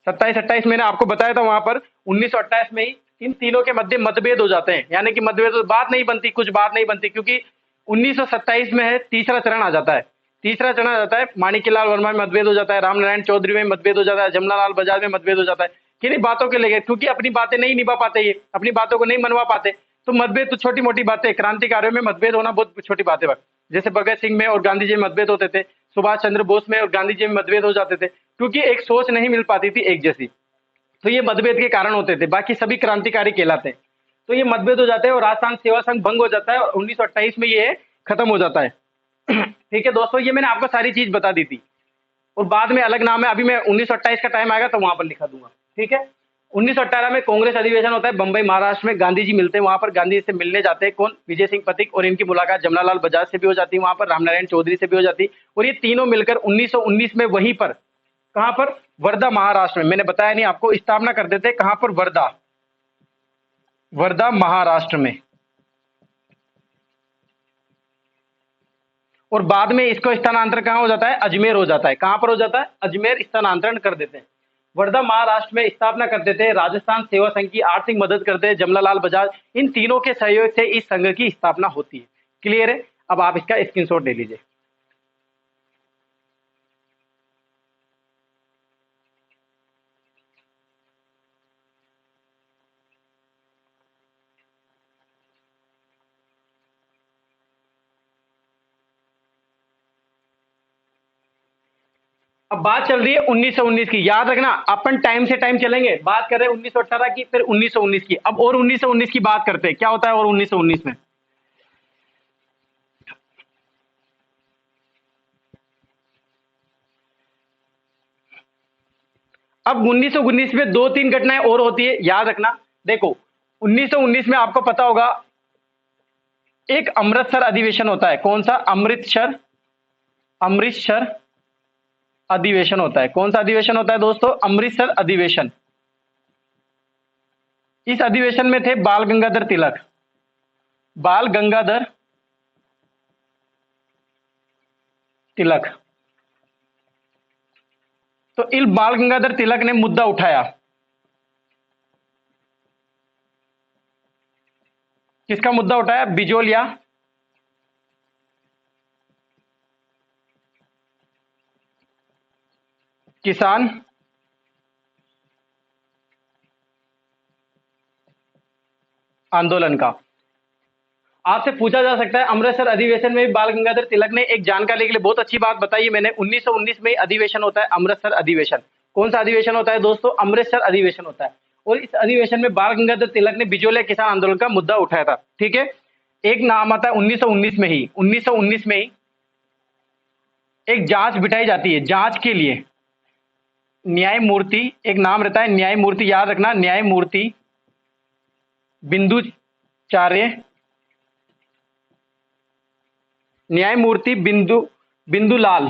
27-28 मैंने आपको बताया था, वहां पर 1928 में ही इन तीनों के मध्य मतभेद हो जाते हैं। यानी कि मतभेद, बात नहीं बनती, कुछ बात नहीं बनती, क्योंकि 1927 में है तीसरा चरण आ जाता है। तीसरा चरण आ जाता है, माणिक्यलाल वर्मा में मतभेद हो जाता है, रामनारायण चौधरी में मतभेद हो जाता है, जमनालाल बजाज में मतभेद हो जाता है। किन्हीं बातों के लेके, क्योंकि अपनी बातें नहीं निभा पाते, ये अपनी बातों को नहीं मनवा पाते, तो मतभेद तो छोटी मोटी बातें। क्रांतिकारियों में मतभेद होना बहुत छोटी बात है। जैसे भगत सिंह में और गांधी जी में मतभेद होते थे, सुभाष चंद्र बोस में और गांधी जी में मतभेद हो जाते थे, क्योंकि एक सोच नहीं मिल पाती थी एक जैसी। तो ये मतभेद के कारण होते थे, बाकी सभी क्रांतिकारी कहलाते हैं। तो ये मतभेद हो जाते हैं और राजस्थान सेवा संघ भंग हो जाता है, और 1928 में ये खत्म हो जाता है। ठीक है दोस्तों, ये मैंने आपको सारी चीज बता दी थी, और बाद में अलग नाम है। अभी मैं 1928 का टाइम आएगा तो वहां पर लिखा दूंगा। ठीक है, 1918 में कांग्रेस अधिवेशन होता है बंबई महाराष्ट्र में। गांधी जी मिलते हैं वहां पर, गांधी जी से मिलने जाते हैं कौन? विजय सिंह पथिक, और इनकी मुलाकात जमनालाल बजाज से भी हो जाती है, वहां पर रामनारायण चौधरी से भी हो जाती है, और ये तीनों मिलकर 1919 में वहीं पर, कहां पर? वर्धा महाराष्ट्र में। मैंने बताया नहीं आपको, स्थापना कर देते कहां पर? वर्धा, वर्धा महाराष्ट्र में। और बाद में इसको स्थानांतरण कहाँ हो जाता है, अजमेर हो जाता है। कहाँ पर हो जाता है, अजमेर स्थानांतरण कर देते हैं। वर्धा महाराष्ट्र में स्थापना कर देते हैं। राजस्थान सेवा संघ की आर्थिक मदद करते हैं जमनालाल बजाज। इन तीनों के सहयोग से इस संघ की स्थापना होती है। क्लियर है? अब आप इसका स्क्रीनशॉट ले लीजिए। अब बात चल रही है 1919 की। याद रखना, अपन टाइम से टाइम चलेंगे। बात कर रहे हैं 1918 की, फिर 1919 की। अब और 1919 की बात करते हैं, क्या होता है और 1919 में। अब 1919 में दो तीन घटनाएं और होती है, याद रखना। देखो, 1919 में आपको पता होगा एक अमृतसर अधिवेशन होता है। कौन सा? अमृतसर, अमृतसर अधिवेशन होता है। कौन सा अधिवेशन होता है दोस्तों? अमृतसर अधिवेशन। इस अधिवेशन में थे बाल गंगाधर तिलक, बाल गंगाधर तिलक। तो इस बाल गंगाधर तिलक ने मुद्दा उठाया। किसका मुद्दा उठाया? बिजोलिया किसान आंदोलन का। आपसे पूछा जा सकता है अमृतसर अधिवेशन में भी बाल गंगाधर तिलक ने एक जानकारी के लिए बहुत अच्छी बात बताई है मैंने। 1919 में अधिवेशन होता है अमृतसर अधिवेशन। कौन सा अधिवेशन होता है दोस्तों? अमृतसर अधिवेशन होता है। और इस अधिवेशन में बाल गंगाधर तिलक ने बिजोलिया किसान आंदोलन का मुद्दा उठाया था। ठीक है। एक नाम आता है 1919 में ही, 1919 में ही एक जांच बिठाई जाती है जांच के लिए। न्यायमूर्ति, एक नाम रहता है न्यायमूर्ति, याद रखना, न्यायमूर्ति बिंदुचार्य, न्यायमूर्ति बिंदुलाल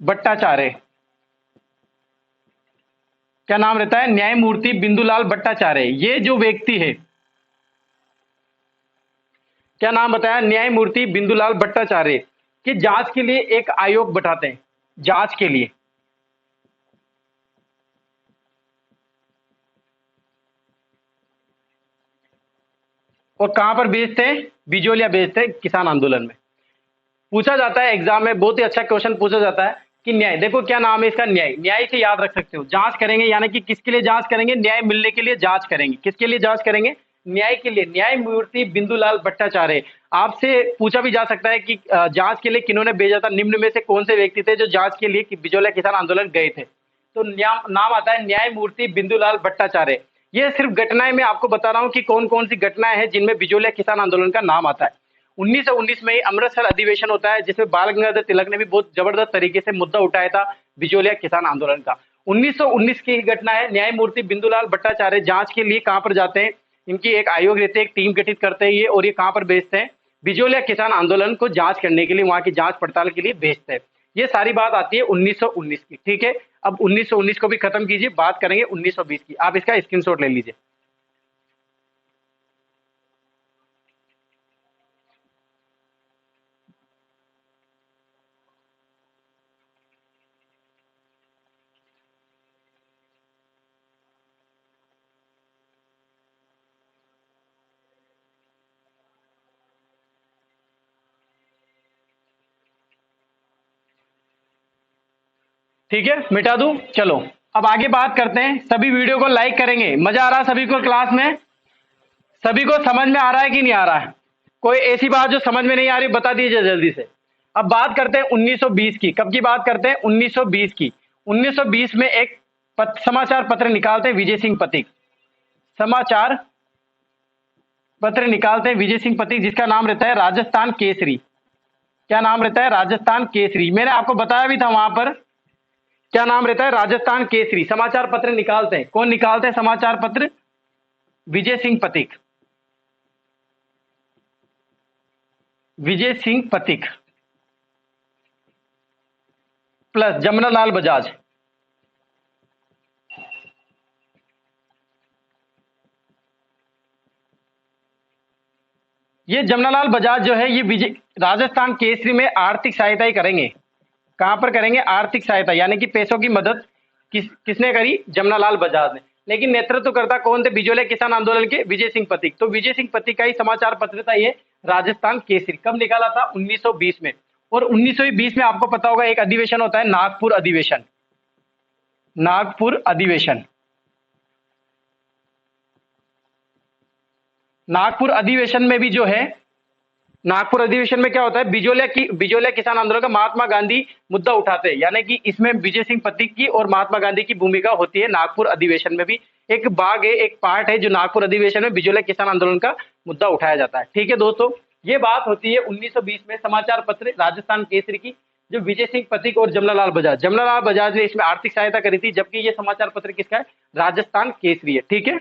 भट्टाचार्य। क्या नाम रहता है? न्यायमूर्ति बिंदुलाल भट्टाचार्य। ये जो व्यक्ति है, क्या नाम बताया? न्यायमूर्ति बिंदुलाल भट्टाचार्य की जांच के लिए एक आयोग बैठाते हैं, जांच के लिए। और कहां पर बेचते हैं? बिजोलिया बेचते हैं किसान आंदोलन में। पूछा जाता है एग्जाम में, बहुत ही अच्छा क्वेश्चन पूछा जाता है कि न्याय, देखो क्या नाम है इसका, न्याय। न्याय से याद रख सकते हो, जांच करेंगे, यानी कि किसके लिए जांच करेंगे? न्याय मिलने के लिए जांच करेंगे। किसके लिए जांच करेंगे? न्याय के लिए। न्यायमूर्ति बिंदुलाल भट्टाचार्य। आपसे पूछा भी जा सकता है कि जांच के लिए किन्होंने भेजा था, निम्न में से कौन से व्यक्ति थे जो जांच के लिए बिजोलिया किसान आंदोलन गए थे? तो नाम आता है न्यायमूर्ति बिंदुलाल भट्टाचार्य। ये सिर्फ घटनाएं मैं आपको बता रहा हूं कि कौन कौन सी घटनाएं हैं जिनमें बिजोलिया किसान आंदोलन का नाम आता है। 1919 में ही अमृतसर अधिवेशन होता है जिसमें बाल गंगाधर तिलक ने भी बहुत जबरदस्त तरीके से मुद्दा उठाया था बिजोलिया किसान आंदोलन का। 1919 की घटना है। न्यायमूर्ति बिंदुलाल भट्टाचार्य जांच के लिए कहां पर जाते हैं? इनकी एक आयोग रहते हैं, एक टीम गठित करते हैं ये, और ये कहां पर भेजते हैं? बिजोलिया किसान आंदोलन को जांच करने के लिए, वहां की जांच पड़ताल के लिए भेजते हैं। ये सारी बात आती है 1919 की। ठीक है। अब 1919 को भी खत्म कीजिए, बात करेंगे 1920 की। आप इसका स्क्रीनशॉट ले लीजिए। ठीक है, मिटा दूं? चलो, अब आगे बात करते हैं। सभी वीडियो को लाइक करेंगे। मजा आ रहा है सभी को क्लास में? सभी को समझ में आ रहा है कि नहीं आ रहा है? कोई ऐसी बात जो समझ में नहीं आ रही बता दीजिए जल्दी से। अब बात करते हैं 1920 की। कब की बात करते हैं? 1920 की। 1920 में एक समाचार पत्र निकालते हैं विजय सिंह पथिक। समाचार पत्र निकालते हैं विजय सिंह पथिक, जिसका नाम रहता है राजस्थान केसरी। क्या नाम रहता है? राजस्थान केसरी। मैंने आपको बताया भी था वहां पर, क्या नाम रहता है? राजस्थान केसरी। समाचार पत्र निकालते हैं, कौन निकालते हैं समाचार पत्र? विजय सिंह पथिक। विजय सिंह पथिक प्लस जमनालाल बजाज। ये जमनालाल बजाज जो है ये विजय राजस्थान केसरी में आर्थिक सहायता ही करेंगे। कहां पर करेंगे? आर्थिक सहायता, यानी कि पैसों की मदद किसने करी? जमनालाल बजाज ने। लेकिन नेतृत्वकर्ता कौन थे बिजोलिया किसान आंदोलन के? विजय सिंह पथिक। तो विजय सिंह पथिक का ही समाचार पत्र था ये राजस्थान केसरी। कब निकाला था? 1920 में। और 1920 में आपको पता होगा एक अधिवेशन होता है, नागपुर अधिवेशन। नागपुर अधिवेशन। नागपुर अधिवेशन में भी जो है, नागपुर अधिवेशन में क्या होता है? बिजोलिया किसान आंदोलन का महात्मा गांधी मुद्दा उठाते हैं, यानी कि इसमें विजय सिंह पथिक की और महात्मा गांधी की भूमिका होती है। नागपुर अधिवेशन में भी एक भाग है, एक पार्ट है जो नागपुर अधिवेशन में बिजोलिया किसान आंदोलन का मुद्दा उठाया जाता है। ठीक है दोस्तों, ये बात होती है 1920 में समाचार पत्र राजस्थान केसरी की, जो विजय सिंह पथिक और जमनालाल बजाज ने इसमें आर्थिक सहायता करी थी, जबकि ये समाचार पत्र किसका है? राजस्थान केसरी है। ठीक है,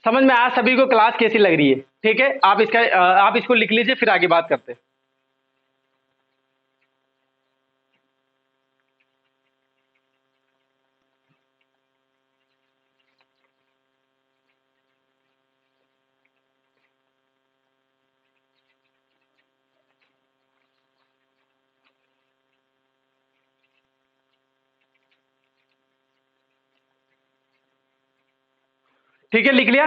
समझ में आया सभी को? क्लास कैसी लग रही है? ठीक है, आप इसको लिख लीजिए, फिर आगे बात करते हैं। ठीक है, लिख लिया?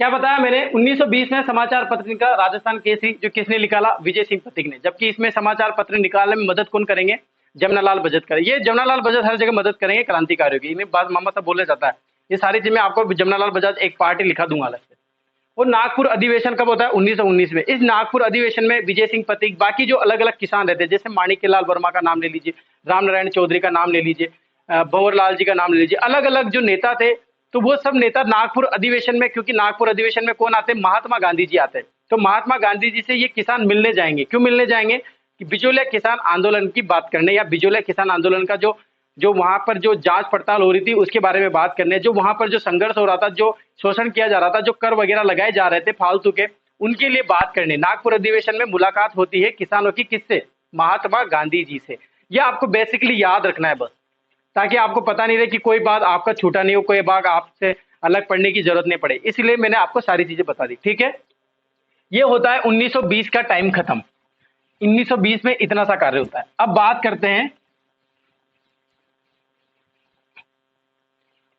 क्या बताया मैंने? 1920 में समाचार पत्र निकाला राजस्थान केसरी, जो किसने निकाला? विजय सिंह पथिक ने। जबकि इसमें समाचार पत्र निकालने में मदद कौन करेंगे? जमनालाल बजाज करेंगे। ये जमनालाल बजाज हर जगह मदद करेंगे क्रांतिकारियों की, इन्हें बात मामा साहब बोलने जाता है। ये सारी चीजें आपको जमनालाल बजाज एक पार्टी लिखा दूंगा अलग से। और नागपुर अधिवेशन कब होता है? 1919 में। इस नागपुर अधिवेशन में विजय सिंह पथिक, बाकी जो अलग अलग किसान रहते हैं, जैसे माणिक्यलाल वर्मा का नाम ले लीजिए, रामनारायण चौधरी का नाम ले लीजिए, भंवरलाल जी का नाम ले लीजिए, अलग अलग जो नेता थे, तो वो सब नेता नागपुर अधिवेशन में, क्योंकि नागपुर अधिवेशन में कौन आते हैं? महात्मा गांधी जी आते हैं। तो महात्मा गांधी जी से ये किसान मिलने जाएंगे। क्यों मिलने जाएंगे? कि बिजोलिया किसान आंदोलन की बात करने, या बिजोलिया किसान आंदोलन का जो जो वहां पर जो जांच पड़ताल हो रही थी उसके बारे में बात करने, जो वहां पर जो संघर्ष हो रहा था, जो शोषण किया जा रहा था, जो कर वगैरह लगाए जा रहे थे फालतू के, उनके लिए बात करने नागपुर अधिवेशन में मुलाकात होती है किसानों की। किससे? महात्मा गांधी जी से। यह आपको बेसिकली याद रखना है बस, ताकि आपको पता नहीं रहे कि कोई बात आपका छूटा नहीं हो, कोई बात आपसे अलग पढ़ने की जरूरत नहीं पड़े। इसलिए मैंने आपको सारी चीजें बता दी। ठीक है, ये होता है 1920 का टाइम खत्म। 1920 में इतना सा कार्य होता है। अब बात करते हैं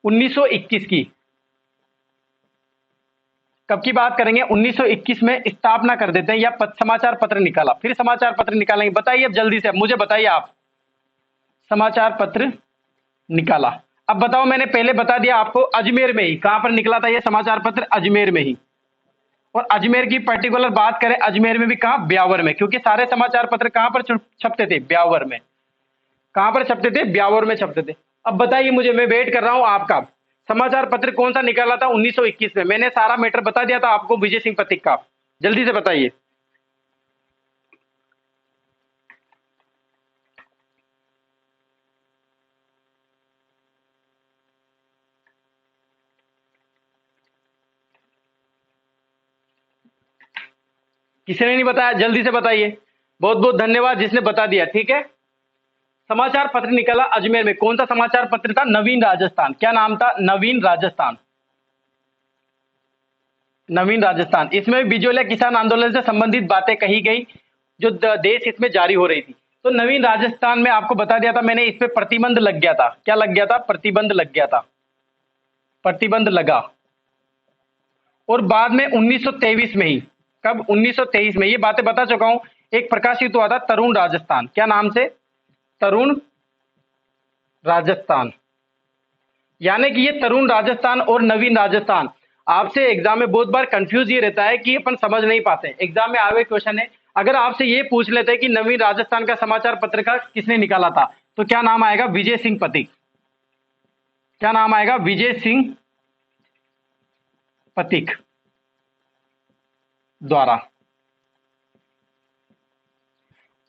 1921 की। कब की बात करेंगे? 1921 में स्थापना कर देते हैं, या समाचार पत्र निकाला। फिर समाचार पत्र निकालेंगे। बताइए अब जल्दी से, अब मुझे बताइए आप। समाचार पत्र निकाला। अब बताओ, मैंने पहले बता दिया आपको, अजमेर में ही। कहां पर निकला था यह समाचार पत्र? अजमेर में ही। और अजमेर की पर्टिकुलर बात करें, अजमेर में भी कहां? ब्यावर में। क्योंकि सारे समाचार पत्र कहां पर छपते थे? ब्यावर में। कहां पर छपते थे? ब्यावर में छपते थे। अब बताइए मुझे, मैं वेट कर रहा हूं आपका। समाचार पत्र कौन सा निकाला था 1921 में? मैंने सारा मैटर बता दिया था आपको विजय सिंह पथिक का। जल्दी से बताइए। किसी ने नहीं बताया? जल्दी से बताइए। बहुत बहुत धन्यवाद जिसने बता दिया। ठीक है, समाचार पत्र निकाला अजमेर में। कौन सा समाचार पत्र था? नवीन राजस्थान। क्या नाम था? नवीन राजस्थान। नवीन राजस्थान। इसमें बिजोलिया किसान आंदोलन से संबंधित बातें कही गई, जो देश हित में जारी हो रही थी। तो नवीन राजस्थान में आपको बता दिया था मैंने, इस पे प्रतिबंध लग गया था। क्या लग गया था? प्रतिबंध लग गया था। प्रतिबंध लगा। और बाद में 1923 में ही, कब? 1923 में। ये बातें बता चुका हूं। एक प्रकाशित हुआ था तरुण राजस्थान। क्या नाम से? तरुण राजस्थान। यानी कि ये तरुण राजस्थान और नवीन राजस्थान, आपसे एग्जाम में बहुत बार कंफ्यूज ये रहता है कि अपन समझ नहीं पाते। एग्जाम में आए क्वेश्चन है, अगर आपसे ये पूछ लेते हैं कि नवीन राजस्थान का समाचार पत्र का किसने निकाला था, तो क्या नाम आएगा? विजय सिंह पथिक। क्या नाम आएगा? विजय सिंह पथिक द्वारा।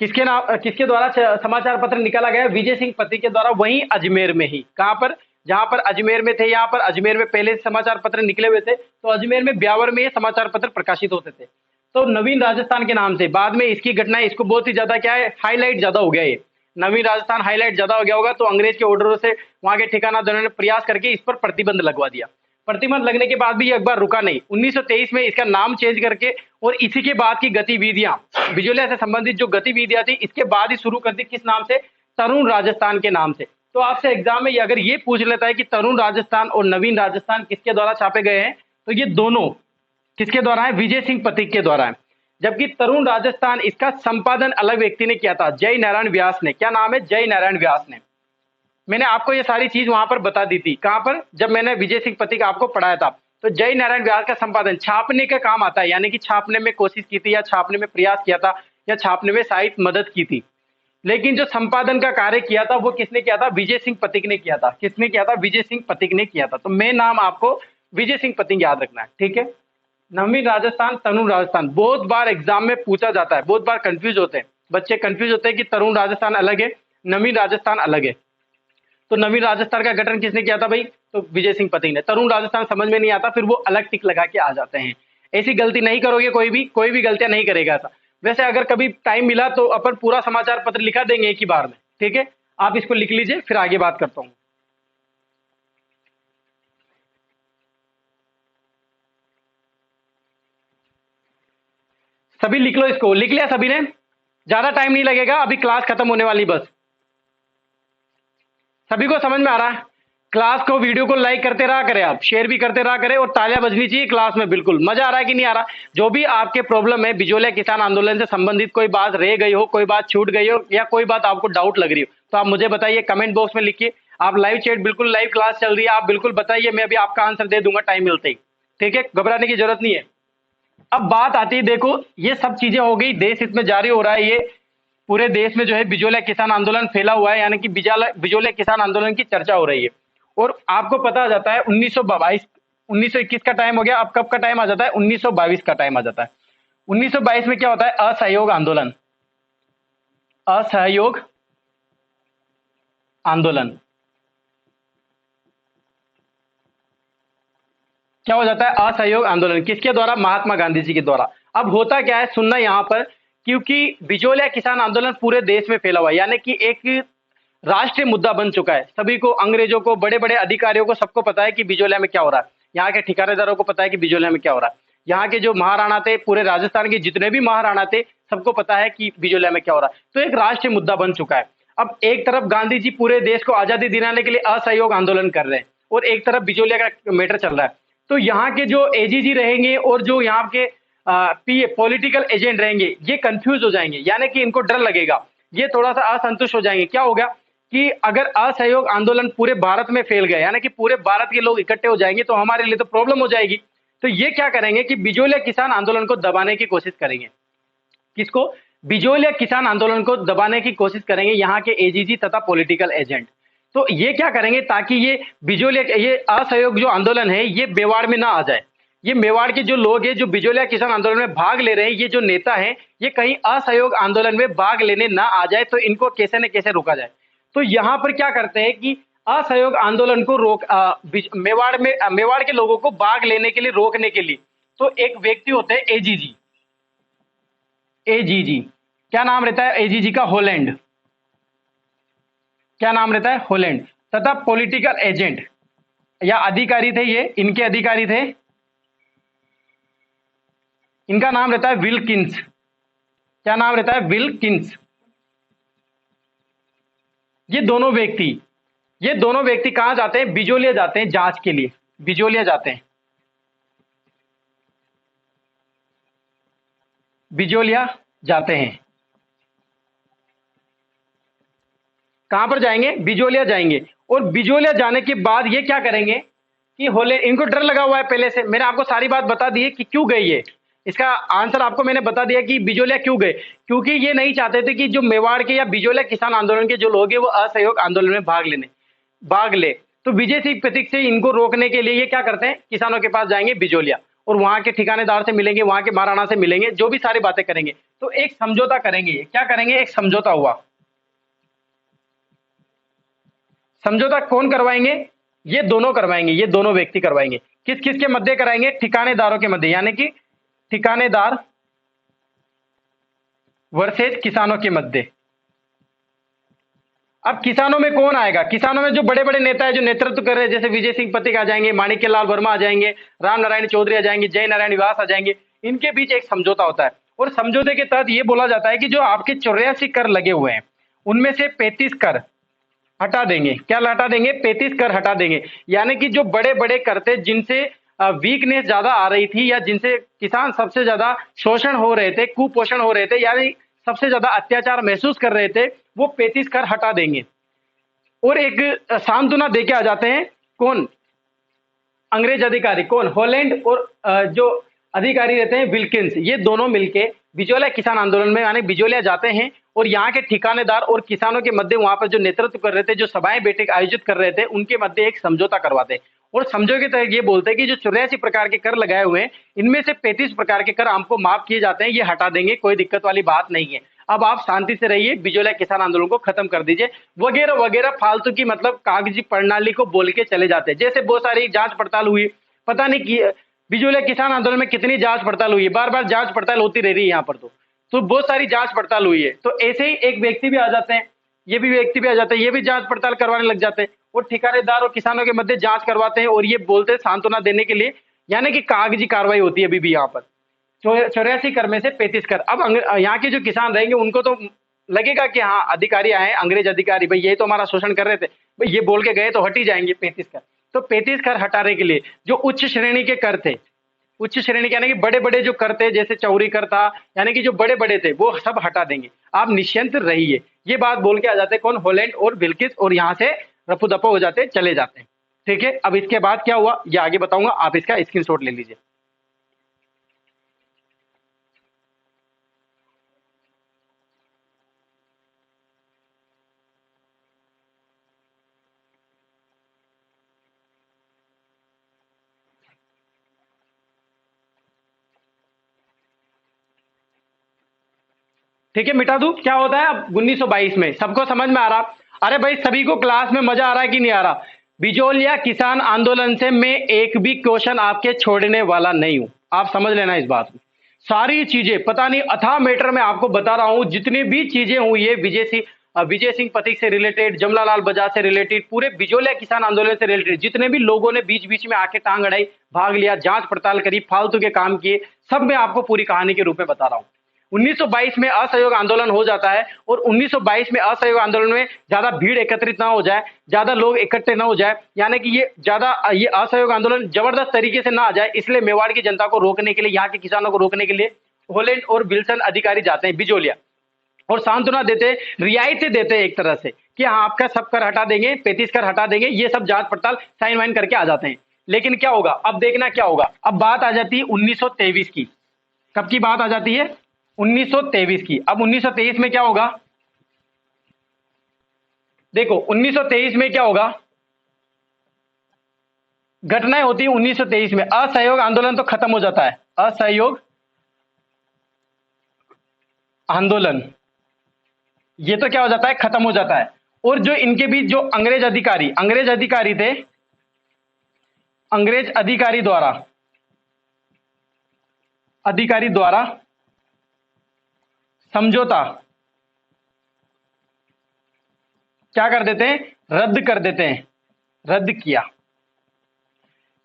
किसके नाम, किसके द्वारा समाचार पत्र निकाला गया? विजय सिंह पथिक के द्वारा, वहीं अजमेर में ही। कहां पर? जहां पर अजमेर में थे, यहां पर अजमेर में पहले समाचार पत्र निकले हुए थे, तो अजमेर में ब्यावर में ये समाचार पत्र प्रकाशित होते थे। तो नवीन राजस्थान के नाम से बाद में इसकी घटना, इसको बहुत ही ज्यादा क्या है, हाईलाइट ज्यादा हो गया। ये नवीन राजस्थान हाईलाइट ज्यादा हो गया होगा, तो अंग्रेज के ऑर्डरों से वहां के ठिकाना देने ने प्रयास करके इस पर प्रतिबंध लगवा दिया। प्रतिबंध लगने के बाद भी ये अखबार रुका नहीं। 1923 में इसका नाम चेंज करके और इसी के बाद की गतिविधियां, बिजोलिया से संबंधित जो गतिविधियां थी, इसके बाद ही शुरू कर दी। किस नाम से? तरुण राजस्थान के नाम से। तो आपसे एग्जाम में अगर ये पूछ लेता है कि तरुण राजस्थान और नवीन राजस्थान किसके द्वारा छापे गए हैं, तो ये दोनों किसके द्वारा है? विजय सिंह पथिक के द्वारा है। जबकि तरुण राजस्थान, इसका संपादन अलग व्यक्ति ने किया था, जय नारायण व्यास ने। क्या नाम है? जय नारायण व्यास ने। मैंने आपको ये सारी चीज वहां पर बता दी थी। कहां पर? जब मैंने विजय सिंह पथिक आपको पढ़ाया था। तो जय नारायण व्यास का संपादन छापने का काम आता है, यानी कि छापने में कोशिश की थी या छापने में प्रयास किया था या छापने में शायद मदद की थी। लेकिन जो संपादन का कार्य किया था वो किसने किया था? विजय सिंह पथिक ने किया था। किसने किया था? विजय सिंह पथिक ने किया था। तो मेन नाम आपको विजय सिंह पथिक याद रखना है, ठीक है। नवीन राजस्थान, तरुण राजस्थान बहुत बार एग्जाम में पूछा जाता है, बहुत बार कंफ्यूज होते हैं बच्चे, कंफ्यूज होते हैं कि तरुण राजस्थान अलग है, नवीन राजस्थान अलग है। तो नवीन राजस्थान का गठन किसने किया था भाई? तो विजय सिंह पथिक ने। तरुण राजस्थान समझ में नहीं आता, फिर वो अलग टिक लगा के आ जाते हैं। ऐसी गलती नहीं करोगे, कोई भी गलतियां नहीं करेगा ऐसा। वैसे अगर कभी टाइम मिला तो अपन पूरा समाचार पत्र लिखा देंगे एक ही बार में, ठीक है। आप इसको लिख लीजिए, फिर आगे बात करता हूं। सभी लिख लो, इसको लिख लिया सभी ने? ज्यादा टाइम नहीं लगेगा, अभी क्लास खत्म होने वाली बस। सभी को समझ में आ रहा है? क्लास को, वीडियो को लाइक करते रहा करें, आप शेयर भी करते रहा करें और तालियां बजनी चाहिए क्लास में। बिल्कुल मजा आ रहा है कि नहीं आ रहा? जो भी आपके प्रॉब्लम है, बिजोलिया किसान आंदोलन से संबंधित कोई बात रह गई हो, कोई बात छूट गई हो या कोई बात आपको डाउट लग रही हो, तो आप मुझे बताइए, कमेंट बॉक्स में लिखिए। आप लाइव चैट, बिल्कुल लाइव क्लास चल रही है, आप बिल्कुल बताइए, मैं अभी आपका आंसर दे दूंगा टाइम मिलते ही, ठीक है। घबराने की जरूरत नहीं है। अब बात आती है, देखो ये सब चीजें हो गई, देश हित में जारी हो रहा है ये, पूरे देश में जो है बिजोलिया किसान आंदोलन फैला हुआ है, यानी कि बिजोलिया किसान आंदोलन की चर्चा हो रही है। और आपको पता आ जाता है 1921 का टाइम हो गया। अब कब का टाइम आ जाता है? 1922 का टाइम आ जाता है। 1922 में क्या होता है? असहयोग आंदोलन। असहयोग आंदोलन क्या हो जाता है? असहयोग आंदोलन किसके द्वारा? महात्मा गांधी जी के द्वारा। अब होता क्या है, सुनना यहां पर, क्योंकि बिजोलिया किसान आंदोलन पूरे देश में फैला हुआ है, यानी कि एक राष्ट्रीय मुद्दा बन चुका है। सभी को, अंग्रेजों को, बड़े बड़े अधिकारियों को, सबको पता है कि बिजोलिया में क्या हो रहा है। यहाँ के ठिकानेदारों को पता है कि बिजोलिया में क्या हो रहा है। यहाँ के जो महाराणा थे, पूरे राजस्थान के जितने भी महाराणा थे, सबको पता है कि बिजोलिया में क्या हो रहा है। तो एक राष्ट्रीय मुद्दा बन चुका है। अब एक तरफ गांधी जी पूरे देश को आजादी दिलाने के लिए असहयोग आंदोलन कर रहे हैं और एक तरफ बिजोलिया का मैटर चल रहा है। तो यहाँ के जो एजीजी रहेंगे और जो यहाँ के पॉलिटिकल एजेंट रहेंगे, ये कंफ्यूज हो जाएंगे, यानी कि इनको डर लगेगा, ये थोड़ा सा असंतुष्ट हो जाएंगे। क्या होगा कि अगर असहयोग आंदोलन पूरे भारत में फैल गया, यानी कि पूरे भारत के लोग इकट्ठे हो जाएंगे, तो हमारे लिए तो प्रॉब्लम हो जाएगी। तो ये क्या करेंगे कि बिजोलिया किसान आंदोलन को दबाने की कोशिश करेंगे। किसको? बिजोलिया किसान आंदोलन को दबाने की कोशिश करेंगे यहाँ के एजीजी तथा पॉलिटिकल एजेंट। तो ये क्या करेंगे ताकि ये बिजोलिया, ये असहयोग जो आंदोलन है, ये मेवाड़ में ना आ जाए। ये मेवाड़ के जो लोग हैं, जो बिजोलिया किसान आंदोलन में भाग ले रहे हैं, ये जो नेता हैं, ये कहीं असहयोग आंदोलन में भाग लेने ना आ जाए, तो इनको कैसे न कैसे रोका जाए। तो यहां पर क्या करते हैं कि असहयोग आंदोलन को मेवाड़ के लोगों को भाग लेने के लिए, रोकने के लिए, तो एक व्यक्ति होते हैं एजीजी। एजीजी क्या नाम रहता है? एजीजी का होलैंड। क्या नाम रहता है? होलैंड। तथा पॉलिटिकल एजेंट या अधिकारी थे, ये इनके अधिकारी थे, इनका नाम रहता है विल्किंस। क्या नाम रहता है? विल्किंस। ये दोनों व्यक्ति कहां जाते हैं? बिजोलिया जाते हैं जांच के लिए। बिजोलिया जाते हैं, बिजोलिया जाते हैं। कहां पर जाएंगे? बिजोलिया जाएंगे। और बिजोलिया जाने के बाद ये क्या करेंगे कि होले, इनको डर लगा हुआ है पहले से, मैंने आपको सारी बात बता दी है कि क्यों गए ये। इसका आंसर आपको मैंने बता दिया कि बिजोलिया क्यों गए, क्योंकि ये नहीं चाहते थे कि जो मेवाड़ के या बिजोलिया किसान आंदोलन के जो लोग हैं वो असहयोग आंदोलन में भाग ले। तो विजय सिंह पथिक से इनको रोकने के लिए ये क्या करते हैं, किसानों के पास जाएंगे बिजोलिया, और वहां के ठिकानेदार से मिलेंगे, वहां के महाराणा से मिलेंगे, जो भी सारी बातें करेंगे। तो एक समझौता करेंगे। क्या करेंगे? एक समझौता हुआ। समझौता कौन करवाएंगे? ये दोनों करवाएंगे, ये दोनों व्यक्ति करवाएंगे। किस किस के मध्य कराएंगे? ठिकानेदारों के मध्य, यानी कि ठिकानेदार वर्सेस किसानों के मध्य। अब किसानों में कौन आएगा? किसानों में जो बड़े बड़े नेता है जो नेतृत्व कर रहे हैं, जैसे विजय सिंह पथिक आ जाएंगे, माणिक्य लाल वर्मा आ जाएंगे, राम नारायण चौधरी आ जाएंगे, जय नारायण व्यास आ जाएंगे। इनके बीच एक समझौता होता है और समझौते के तहत ये बोला जाता है कि जो आपके 84 कर लगे हुए हैं उनमें से 35 कर हटा देंगे। क्या हटा देंगे? 35 कर हटा देंगे। यानी कि जो बड़े बड़े कर थे जिनसे वीकनेस ज्यादा आ रही थी या जिनसे किसान सबसे ज्यादा शोषण हो रहे थे, कुपोषण हो रहे थे, यानी सबसे ज्यादा अत्याचार महसूस कर रहे थे, वो 35 कर हटा देंगे। और एक सांत्वना देके आ जाते हैं कौन? अंग्रेज अधिकारी। कौन? हॉलैंड और जो अधिकारी रहते हैं विल्किंस, ये दोनों मिलके बिजोलिया किसान आंदोलन में यानी बिजोलिया जाते हैं और यहाँ के ठिकानेदार और किसानों के मध्य वहां पर जो नेतृत्व कर रहे थे, जो सभाएं बैठक आयोजित कर रहे थे, उनके मध्य एक समझौता करवाते हैं और समझौते के तहत ये बोलते हैं कि जो 84 प्रकार के कर लगाए हुए हैं इनमें से 35 प्रकार के कर हमको माफ किए जाते हैं, ये हटा देंगे, कोई दिक्कत वाली बात नहीं है। अब आप शांति से रहिए, बिजोलिया किसान आंदोलन को खत्म कर दीजिए, वगैरह वगैरह फालतू की मतलब कागजी प्रणाली को बोल के चले जाते हैं। जैसे बहुत सारी जांच पड़ताल हुई, पता नहीं कि बिजोलिया किसान आंदोलन में कितनी जांच पड़ताल हुई है, बार बार जांच पड़ताल होती रह रही है यहाँ पर। तो बहुत सारी जांच पड़ताल हुई है। तो ऐसे ही एक व्यक्ति भी आ जाते हैं, ये भी व्यक्ति भी आ जाते हैं, ये भी जांच पड़ताल करवाने लग जाते हैं और ठिकानेदार और किसानों के मध्य जांच करवाते हैं और ये बोलते हैं सांत्वना देने के लिए, यानी कि कागजी कार्रवाई होती है अभी भी यहाँ पर। 84 कर में से 35 कर। अब यहाँ के जो किसान रहेंगे उनको तो लगेगा कि हाँ अधिकारी आए, अंग्रेज अधिकारी, भाई ये तो हमारा शोषण कर रहे थे, भाई ये बोल के गए तो हट ही जाएंगे 35 कर। तो 35 कर हटाने के लिए जो उच्च श्रेणी के कर थे, उच्च श्रेणी के यानी कि बड़े बड़े जो कर थे, जैसे चौरी कर था, यानी कि जो बड़े बड़े थे वो सब हटा देंगे, आप निश्चिंत रहिए। ये बात बोल के आ जाते कौन? हॉलैंड और विल्किंस, और यहाँ से रफू दफा हो जाते, चले जाते हैं। ठीक है, अब इसके बाद क्या हुआ ये आगे बताऊंगा, आप इसका स्क्रीनशॉट ले लीजिए। ठीक है, मिटा दूं? क्या होता है अब 1922 में, सबको समझ में आ रहा? अरे भाई सभी को क्लास में मजा आ रहा है कि नहीं आ रहा? बिजोलिया किसान आंदोलन से मैं एक भी क्वेश्चन आपके छोड़ने वाला नहीं हूं, आप समझ लेना इस बात को। सारी चीजें पता नहीं अथाह मैटर में आपको बता रहा हूं, जितनी भी चीजें हुई है विजय सिंह पथिक से रिलेटेड, जमनालाल बजाज से रिलेटेड, पूरे बिजोलिया किसान आंदोलन से रिलेटेड जितने भी लोगों ने बीच बीच में आके टांग अड़ाई, भाग लिया, जांच पड़ताल करी, फालतू के काम किए, सब मैं आपको पूरी कहानी के रूप में बता रहा हूं। 1922 में असहयोग आंदोलन हो जाता है और 1922 में असहयोग आंदोलन में ज्यादा भीड़ एकत्रित ना हो जाए, ज्यादा लोग इकट्ठे ना हो जाए, यानी कि ये असहयोग आंदोलन जबरदस्त तरीके से ना आ जाए, इसलिए मेवाड़ की जनता को रोकने के लिए, यहाँ के किसानों को रोकने के लिए हॉलैंड और विल्सन अधिकारी जाते हैं बिजोलिया और सांत्वना देते, रियायतें देते हैं एक तरह से कि हाँ आपका सब कर हटा देंगे, 35 कर हटा देंगे, ये सब जांच पड़ताल साइन वाइन करके आ जाते हैं। लेकिन क्या होगा अब देखना क्या होगा। अब बात आ जाती है 1923 की। कब की बात आ जाती है? 1923 की। अब 1923 में क्या होगा? देखो 1923 में क्या होगा, घटनाएं होती है 1923 में। असहयोग आंदोलन तो खत्म हो जाता है, असहयोग आंदोलन ये तो क्या हो जाता है, खत्म हो जाता है। और जो इनके बीच जो अंग्रेज अधिकारी थे, अंग्रेज अधिकारी द्वारा समझौता क्या कर देते हैं, रद्द कर देते हैं, रद्द किया।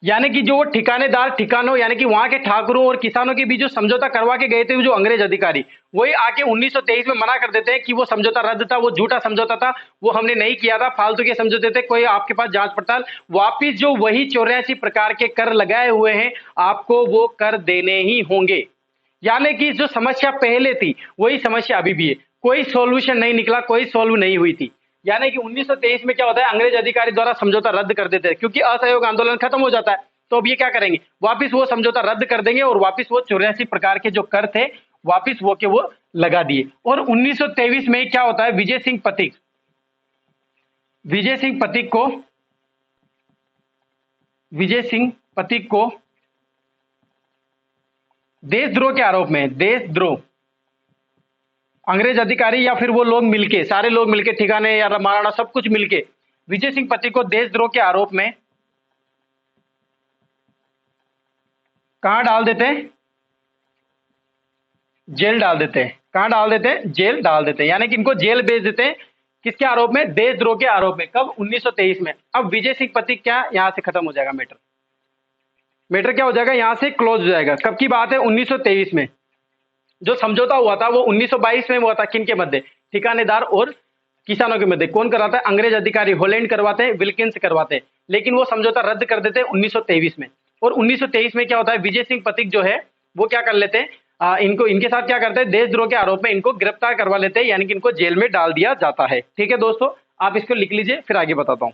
यानी कि जो ठिकानेदार ठिकानों यानी कि वहां के ठाकुरों और किसानों के बीच जो समझौता करवा के गए थे जो अंग्रेज अधिकारी, वही आके 1923 में मना कर देते हैं कि वो समझौता रद्द था, वो झूठा समझौता था, वो हमने नहीं किया था, फालतू के समझौते थे, कोई आपके पास जांच पड़ताल, वापिस जो वही 84 प्रकार के कर लगाए हुए हैं आपको वो कर देने ही होंगे। यानी कि जो समस्या पहले थी वही समस्या अभी भी है, कोई सॉल्यूशन नहीं निकला, कोई सॉल्व नहीं हुई थी। यानी कि 1923 में क्या होता है, अंग्रेज अधिकारी द्वारा समझौता रद्द कर देते हैं क्योंकि असहयोग आंदोलन खत्म हो जाता है। तो अब ये क्या करेंगे, वापिस वो समझौता रद्द कर देंगे और वापिस वो 84 प्रकार के जो कर थे वापिस वो के वो लगा दिए। और 1923 में क्या होता है, विजय सिंह पथिक को देशद्रोह के आरोप में, देशद्रोह, अंग्रेज अधिकारी या फिर वो लोग मिलके, सारे लोग मिलके, ठिकाने या महाराणा सब कुछ मिलके विजय सिंह पथिक को देशद्रोह के आरोप में कहां डाल देते हैं, जेल डाल देते हैं। कहां डाल देते हैं, जेल डाल देते हैं। यानी कि इनको जेल भेज देते हैं किसके आरोप में? देशद्रोह के आरोप में। कब? 1923 में। अब विजय सिंह पथिक क्या यहां से खत्म हो जाएगा मैटर। मैटर क्या हो जाएगा? यहां से क्लोज हो जाएगा। कब की बात है? 1923 में। जो समझौता हुआ था वो 1922 में हुआ था। किन के मध्य? ठिकानेदार और किसानों के मध्य। कौन करवाता है? अंग्रेज अधिकारी हॉलैंड करवाते हैं, विल्किंस करवाते हैं। लेकिन वो समझौता रद्द कर देते हैं 1923 में। और 1923 में क्या होता है? विजय सिंह पथिक जो है वो क्या कर लेते हैं? इनको इनके साथ क्या करते हैं? देशद्रोह के आरोप में इनको गिरफ्तार करवा लेते हैं, यानी कि इनको जेल में डाल दिया जाता है। ठीक है दोस्तों, आप इसको लिख लीजिए, फिर आगे बताता हूं।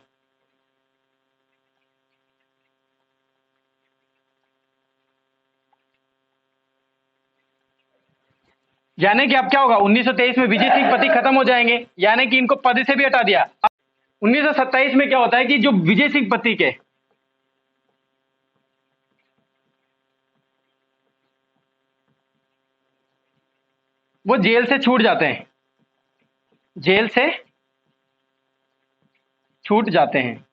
यानी कि अब क्या होगा? 1923 में विजय सिंह पथिक खत्म हो जाएंगे, यानी कि इनको पद से भी हटा दिया। 1927 में क्या होता है कि जो विजय सिंह पथिक है वो जेल से छूट जाते हैं। जेल से छूट जाते हैं।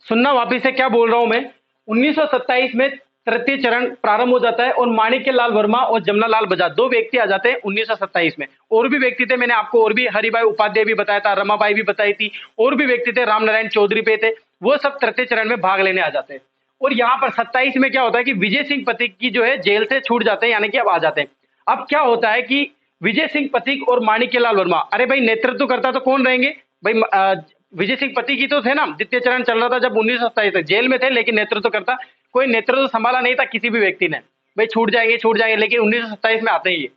सुनना वापिस से, क्या बोल रहा हूं मैं? 1927 में तृतीय चरण प्रारंभ हो जाता है और माणिक्य लाल वर्मा और जमनालाल बजाज दो व्यक्ति आ जाते हैं 1927 में। और भी व्यक्ति थे, मैंने आपको और भी हरिभाई उपाध्याय भी बताया था, रमाबाई भी बताई थी, और भी व्यक्ति थे, रामनारायण चौधरी पे थे। वो सब तृतीय चरण में भाग लेने आ जाते हैं। और यहां पर 27 में क्या होता है कि विजय सिंह पथिक की जो है जेल से छूट जाते हैं, यानी कि अब आ जाते हैं। अब क्या होता है कि विजय सिंह पथिक और माणिक्यलाल वर्मा, अरे भाई नेतृत्व करता तो कौन रहेंगे भाई? विजय सिंह पथिक ही तो थे ना। द्वितीय चरण चल रहा था जब 1927 तक, जेल में थे, लेकिन नेतृत्व करता कोई नेतृत्व संभाला नहीं था किसी भी व्यक्ति ने। भाई छूट जाएंगे छूट जाएंगे, लेकिन 1927 में आते ही ये।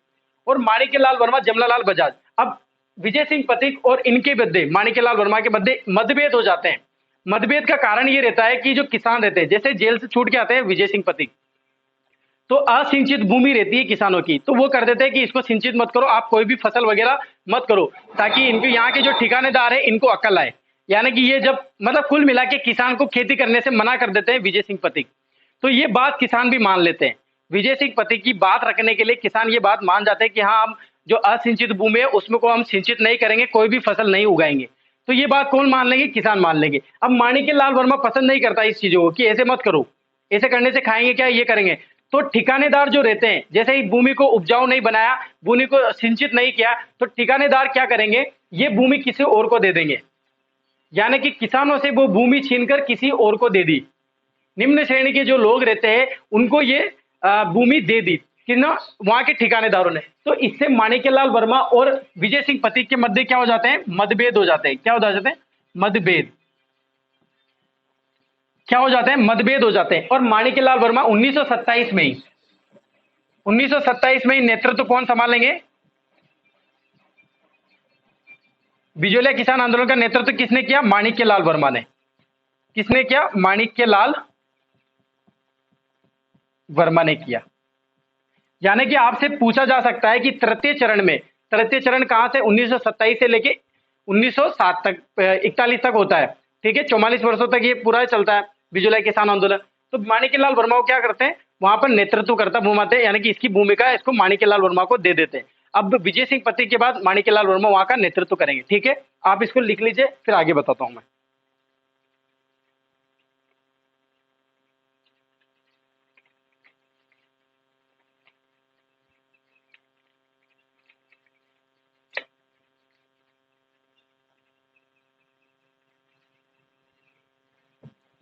और माणिक्यलाल वर्मा, जमनालाल बजाज, अब विजय सिंह पथिक और इनके मध्य, माणिक्यलाल वर्मा के मध्य मतभेद हो जाते हैं। मतभेद का कारण ये रहता है कि जो किसान रहते हैं, जैसे जेल से छूट के आते हैं विजय सिंह पथिक, तो असिंचित भूमि रहती है किसानों की, तो वो कर देते हैं कि इसको सिंचित मत करो, आप कोई भी फसल वगैरह मत करो, ताकि इनके यहाँ के जो ठिकानेदार है इनको अक्ल आए। यानी कि ये जब मतलब कुल मिला के किसान को खेती करने से मना कर देते हैं विजय सिंह पथिक। तो ये बात किसान भी मान लेते हैं। विजय सिंह पथिक की बात रखने के लिए किसान ये बात मान जाते हैं कि हाँ, हम जो असिंचित भूमि है उसमें को हम सिंचित नहीं करेंगे, कोई भी फसल नहीं उगाएंगे। तो ये बात कौन मान लेंगे? किसान मान लेंगे। अब माणिक्यलाल वर्मा पसंद नहीं करता इस चीजों को कि ऐसे मत करो, ऐसे करने से खाएंगे क्या, ये करेंगे। तो ठिकानेदार जो रहते हैं, जैसे ही भूमि को उपजाऊ नहीं बनाया, भूमि को सिंचित नहीं किया, तो ठिकानेदार क्या करेंगे? ये भूमि किसी और को दे देंगे। यानी कि किसानों से वो भूमि छीनकर किसी और को दे दी। निम्न श्रेणी के जो लोग रहते हैं उनको ये भूमि दे दी कि ना, वहां के ठिकानेदारों ने। तो इससे माणिक्यलाल वर्मा और विजय सिंह पथिक के मध्य क्या हो जाते हैं? मतभेद हो जाते हैं। क्या हो जाते हैं? मतभेद। क्या हो जाते हैं? मतभेद हो जाते हैं। और माणिक्यलाल वर्मा 1927 में ही, 1927 में ही नेतृत्व कौन संभालेंगे? बिजोलिया किसान आंदोलन का नेतृत्व किसने किया? माणिक्यलाल वर्मा ने। किसने किया? माणिक्यलाल वर्मा ने किया। यानी कि आपसे पूछा जा सकता है कि तृतीय चरण में, तृतीय चरण कहां से? 1927 से लेके 1907 तक, 41 तक होता है। ठीक है, 44 वर्षों तक ये पूरा चलता है बिजोलिया किसान आंदोलन। तो माणिक्यलाल वर्मा को क्या करते हैं? वहां पर नेतृत्व करता भूमाते, यानी कि इसकी भूमिका इसको माणिक्यलाल वर्मा को दे देते हैं। अब विजय सिंह पथिक के बाद माणिक्यलाल वर्मा वहां का नेतृत्व करेंगे। ठीक है, आप इसको लिख लीजिए, फिर आगे बताता हूं मैं।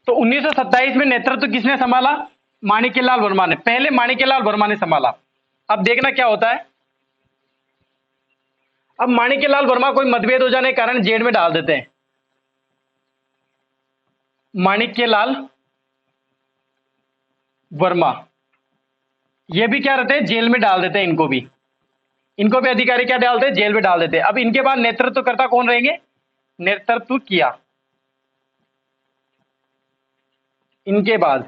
तो 1927 में नेतृत्व किसने संभाला? माणिक्यलाल वर्मा ने। पहले माणिक्यलाल वर्मा ने संभाला। अब देखना क्या होता है। अब माणिक्यलाल वर्मा कोई मतभेद हो जाने के कारण जेल में डाल देते हैं। माणिक्यलाल वर्मा ये भी क्या रहते हैं? जेल में डाल देते हैं इनको भी। इनको भी अधिकारी क्या डालते हैं? जेल में डाल देते हैं। अब इनके बाद नेतृत्वकर्ता कौन रहेंगे? नेतृत्व किया इनके बाद,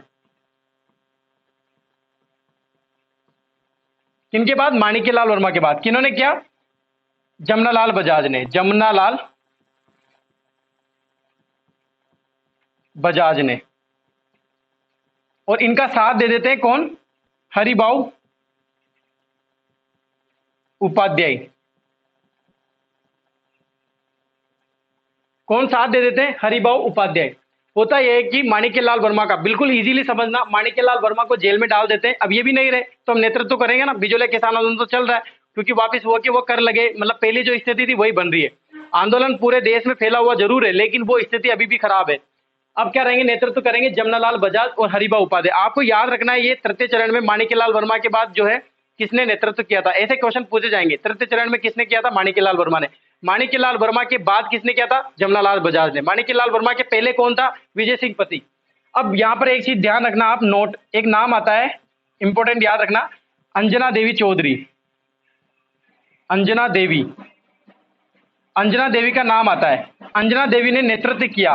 किनके बाद? माणिक्यलाल वर्मा के बाद किन्होंने किया? जमनालाल बजाज ने। जमनालाल बजाज ने। और इनका साथ दे देते हैं कौन? हरिभाऊ उपाध्याय। कौन साथ दे देते हैं? हरिभाऊ उपाध्याय। होता यह है कि माणिक्यलाल वर्मा का, बिल्कुल इजीली समझना, माणिक्यलाल वर्मा को जेल में डाल देते हैं। अब ये भी नहीं रहे तो हम नेतृत्व करेंगे ना, बिजोलिया किसान आंदोलन तो चल रहा है, क्योंकि वापस हुआ कि वो कर लगे, मतलब पहली जो स्थिति थी वही बन रही है। आंदोलन पूरे देश में फैला हुआ जरूर है, लेकिन वो स्थिति अभी भी खराब है। अब क्या रहेंगे, नेतृत्व करेंगे जमनालाल बजाज और हरिभा उपाध्याय। आपको याद रखना है ये तृतीय चरण में माणिक्यलाल वर्मा के बाद जो है किसने नेतृत्व किया था, ऐसे क्वेश्चन पूछे जाएंगे। तृतीय चरण में किसने किया था, माणिक्यलाल वर्मा ने। माणिक्यलाल वर्मा के बाद किसने किया था, जमनालाल बजाज ने। माणिक्यलाल वर्मा के पहले कौन था, विजय सिंह पति। अब यहाँ पर एक चीज ध्यान रखना, आप नोट, एक नाम आता है इंपॉर्टेंट, याद रखना, अंजना देवी चौधरी। अंजना देवी, अंजना देवी का नाम आता है। अंजना देवी ने नेतृत्व किया,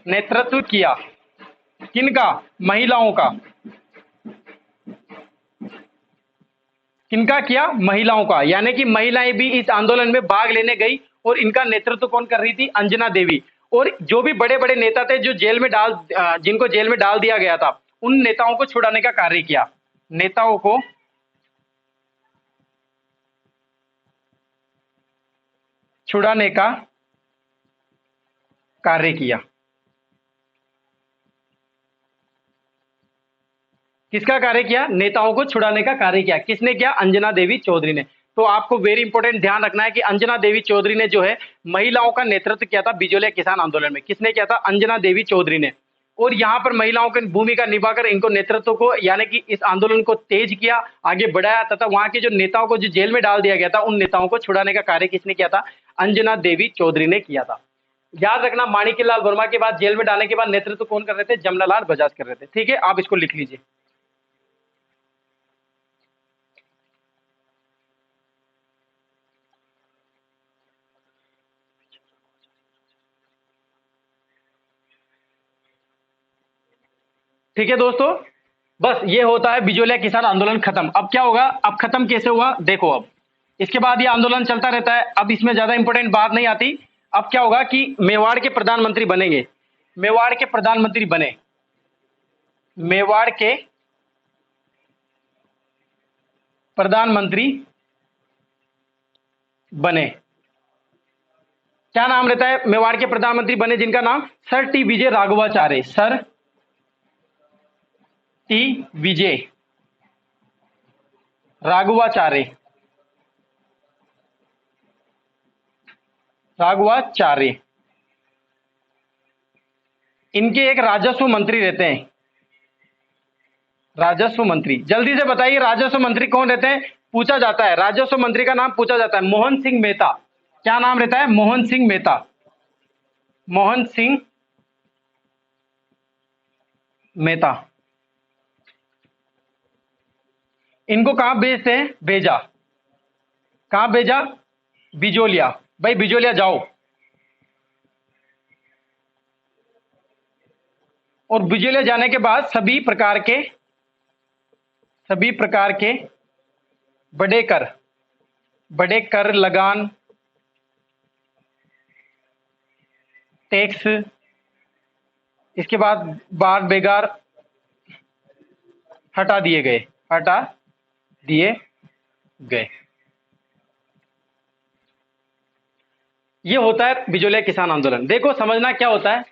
नेतृत्व किया किनका, महिलाओं का। किनका किया, महिलाओं का, यानी कि महिलाएं भी इस आंदोलन में भाग लेने गई और इनका नेतृत्व कौन कर रही थी, अंजना देवी। और जो भी बड़े बड़े नेता थे जो जेल में जिनको जेल में डाल दिया गया था, उन नेताओं को छुड़ाने का कार्य किया, नेताओं को छुड़ाने का कार्य किया। किसका कार्य किया, नेताओं को छुड़ाने का कार्य किया। किसने किया, अंजना देवी चौधरी ने। तो आपको वेरी इंपॉर्टेंट ध्यान रखना है कि अंजना देवी चौधरी ने जो है महिलाओं का नेतृत्व किया था बिजोलिया किसान आंदोलन में। किसने किया था, अंजना देवी चौधरी ने। और यहाँ पर महिलाओं की भूमिका निभाकर इनको नेतृत्व को, यानी कि इस आंदोलन को तेज किया, आगे बढ़ाया, तथा वहां के जो नेताओं को जो जेल में डाल दिया गया था, उन नेताओं को छुड़ाने का कार्य किसने किया था, अंजना देवी चौधरी ने किया था। याद रखना, माणिक्यलाल वर्मा के बाद जेल में डालने के बाद नेतृत्व कौन कर रहे थे, जमनालाल बजाज कर रहे थे। ठीक है, आप इसको लिख लीजिए। ठीक है दोस्तों, बस ये होता है बिजोलिया किसान आंदोलन खत्म। अब क्या होगा, अब खत्म कैसे हुआ देखो। अब इसके बाद ये आंदोलन चलता रहता है, अब इसमें ज्यादा इंपॉर्टेंट बात नहीं आती। अब क्या होगा कि मेवाड़ के प्रधानमंत्री बनेंगे, मेवाड़ के प्रधानमंत्री बने, मेवाड़ के प्रधानमंत्री बने। क्या नाम रहता है, मेवाड़ के प्रधानमंत्री बने जिनका नाम सर टी विजय राघवाचार्य, सर टी विजय राघवाचार्य, राघवाचार्य। इनके एक राजस्व मंत्री रहते हैं, राजस्व मंत्री। जल्दी से बताइए राजस्व मंत्री कौन रहते हैं, पूछा जाता है, राजस्व मंत्री का नाम पूछा जाता है, मोहन सिंह मेहता। क्या नाम रहता है, मोहन सिंह मेहता, मोहन सिंह मेहता। इनको कहां भेजते हैं, भेजा, कहां भेजा, बिजोलिया। भाई बिजोलिया जाओ, और बिजोलिया जाने के बाद सभी प्रकार के बड़े कर, लगान, टैक्स, इसके बाद बार बेगार हटा दिए गए। ये होता है बिजोलिया किसान आंदोलन। देखो समझना क्या होता है,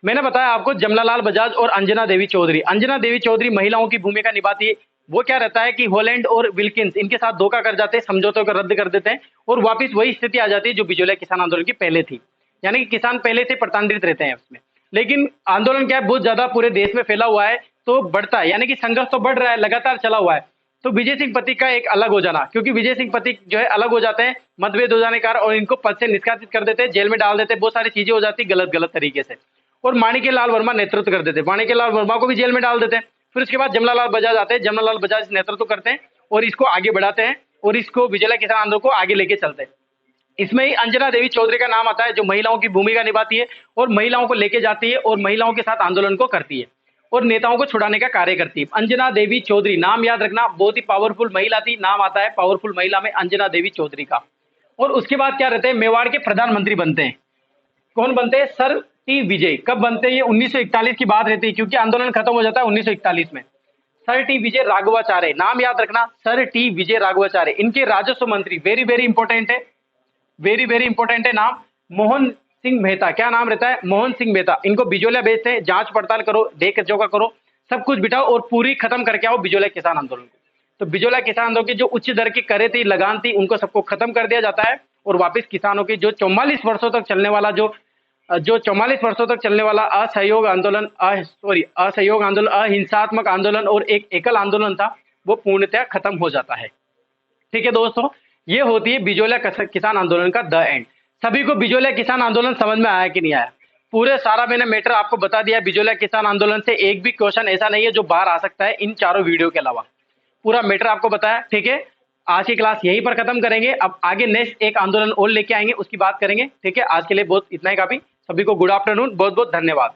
मैंने बताया आपको जमनालाल बजाज और अंजना देवी चौधरी। अंजना देवी चौधरी महिलाओं की भूमिका निभाती है। वो क्या रहता है कि हॉलैंड और विल्किंस इनके साथ धोखा कर जाते हैं, समझौतों को रद्द कर देते हैं, और वापस वही स्थिति आ जाती है जो बिजोलिया किसान आंदोलन की पहले थी। यानी कि किसान पहले से प्रताड़ित रहते हैं उसमें, लेकिन आंदोलन क्या है, बहुत ज्यादा पूरे देश में फैला हुआ है, तो बढ़ता है, यानी कि संघर्ष तो बढ़ रहा है, लगातार चला हुआ है। तो विजय सिंह पति का एक अलग हो जाना, क्योंकि विजय सिंह पति जो है अलग हो जाते हैं मतभेद हो जाने के कारण, और इनको पद से निष्कासित कर देते हैं, जेल में डाल देते हैं, बहुत सारी चीजें हो जाती गलत तरीके से। और माणिक्यलाल वर्मा नेतृत्व कर देते, माणिक्यलाल वर्मा को भी जेल में डाल देते हैं। फिर उसके बाद जमनालाल बजाज आते हैं, जमनालाल बजाज नेतृत्व करते हैं और इसको आगे बढ़ाते हैं, और इसको बिजोलिया किसान आंदोलन को आगे लेके चलते हैं। इसमें ही अंजना देवी चौधरी का नाम आता है, जो महिलाओं की भूमिका निभाती है और महिलाओं को लेके जाती है और महिलाओं के साथ आंदोलन को करती है और नेताओं को छुड़ाने का कार्य करती है। अंजना देवी चौधरी, नाम याद रखना, बहुत ही पावरफुल महिला थी, नाम आता है पावरफुल महिला में अंजना देवी चौधरी का। और उसके बाद क्या रहते हैं, मेवाड़ के प्रधानमंत्री बनते हैं। कौन बनते हैं, सर टी विजय। कब बनते हैं, ये 1941 की बात रहती है, क्योंकि आंदोलन खत्म हो जाता है 1941 में। सर टी विजय राघवाचार्य, नाम याद रखना, सर टी विजय राघवाचार्य। इनके राजस्व मंत्री, वेरी वेरी इंपॉर्टेंट है, वेरी वेरी इंपॉर्टेंट है नाम, मोहन सिंह मेहता। क्या नाम रहता है, मोहन सिंह मेहता। इनको बिजोलिया भेजते हैं, जांच पड़ताल करो, देख जोखा करो, सब कुछ बिठाओ और पूरी खत्म करके आओ बिजोलिया किसान आंदोलन को। तो बिजोलिया किसान आंदोलन की जो उच्च दर की करें थी, लगान थी, उनको सबको खत्म कर दिया जाता है और वापस किसानों की जो 44 वर्षों तक चलने वाला जो 44 वर्षों तक चलने वाला असहयोग आंदोलन, अहिंसात्मक आंदोलन और एक एकल आंदोलन था, वो पूर्णतः खत्म हो जाता है। ठीक है दोस्तों, ये होती है बिजोलिया किसान आंदोलन का द एंड। सभी को बिजोलिया किसान आंदोलन समझ में आया कि नहीं आया? पूरे सारा मैंने मैटर आपको बता दिया। बिजोलिया किसान आंदोलन से एक भी क्वेश्चन ऐसा नहीं है जो बाहर आ सकता है इन चारों वीडियो के अलावा। पूरा मैटर आपको बताया। ठीक है, आज की क्लास यहीं पर खत्म करेंगे। अब आगे नेक्स्ट एक आंदोलन और लेके आएंगे, उसकी बात करेंगे। ठीक है, आज के लिए बहुत इतना ही काफी। सभी को गुड आफ्टरनून, बहुत बहुत धन्यवाद।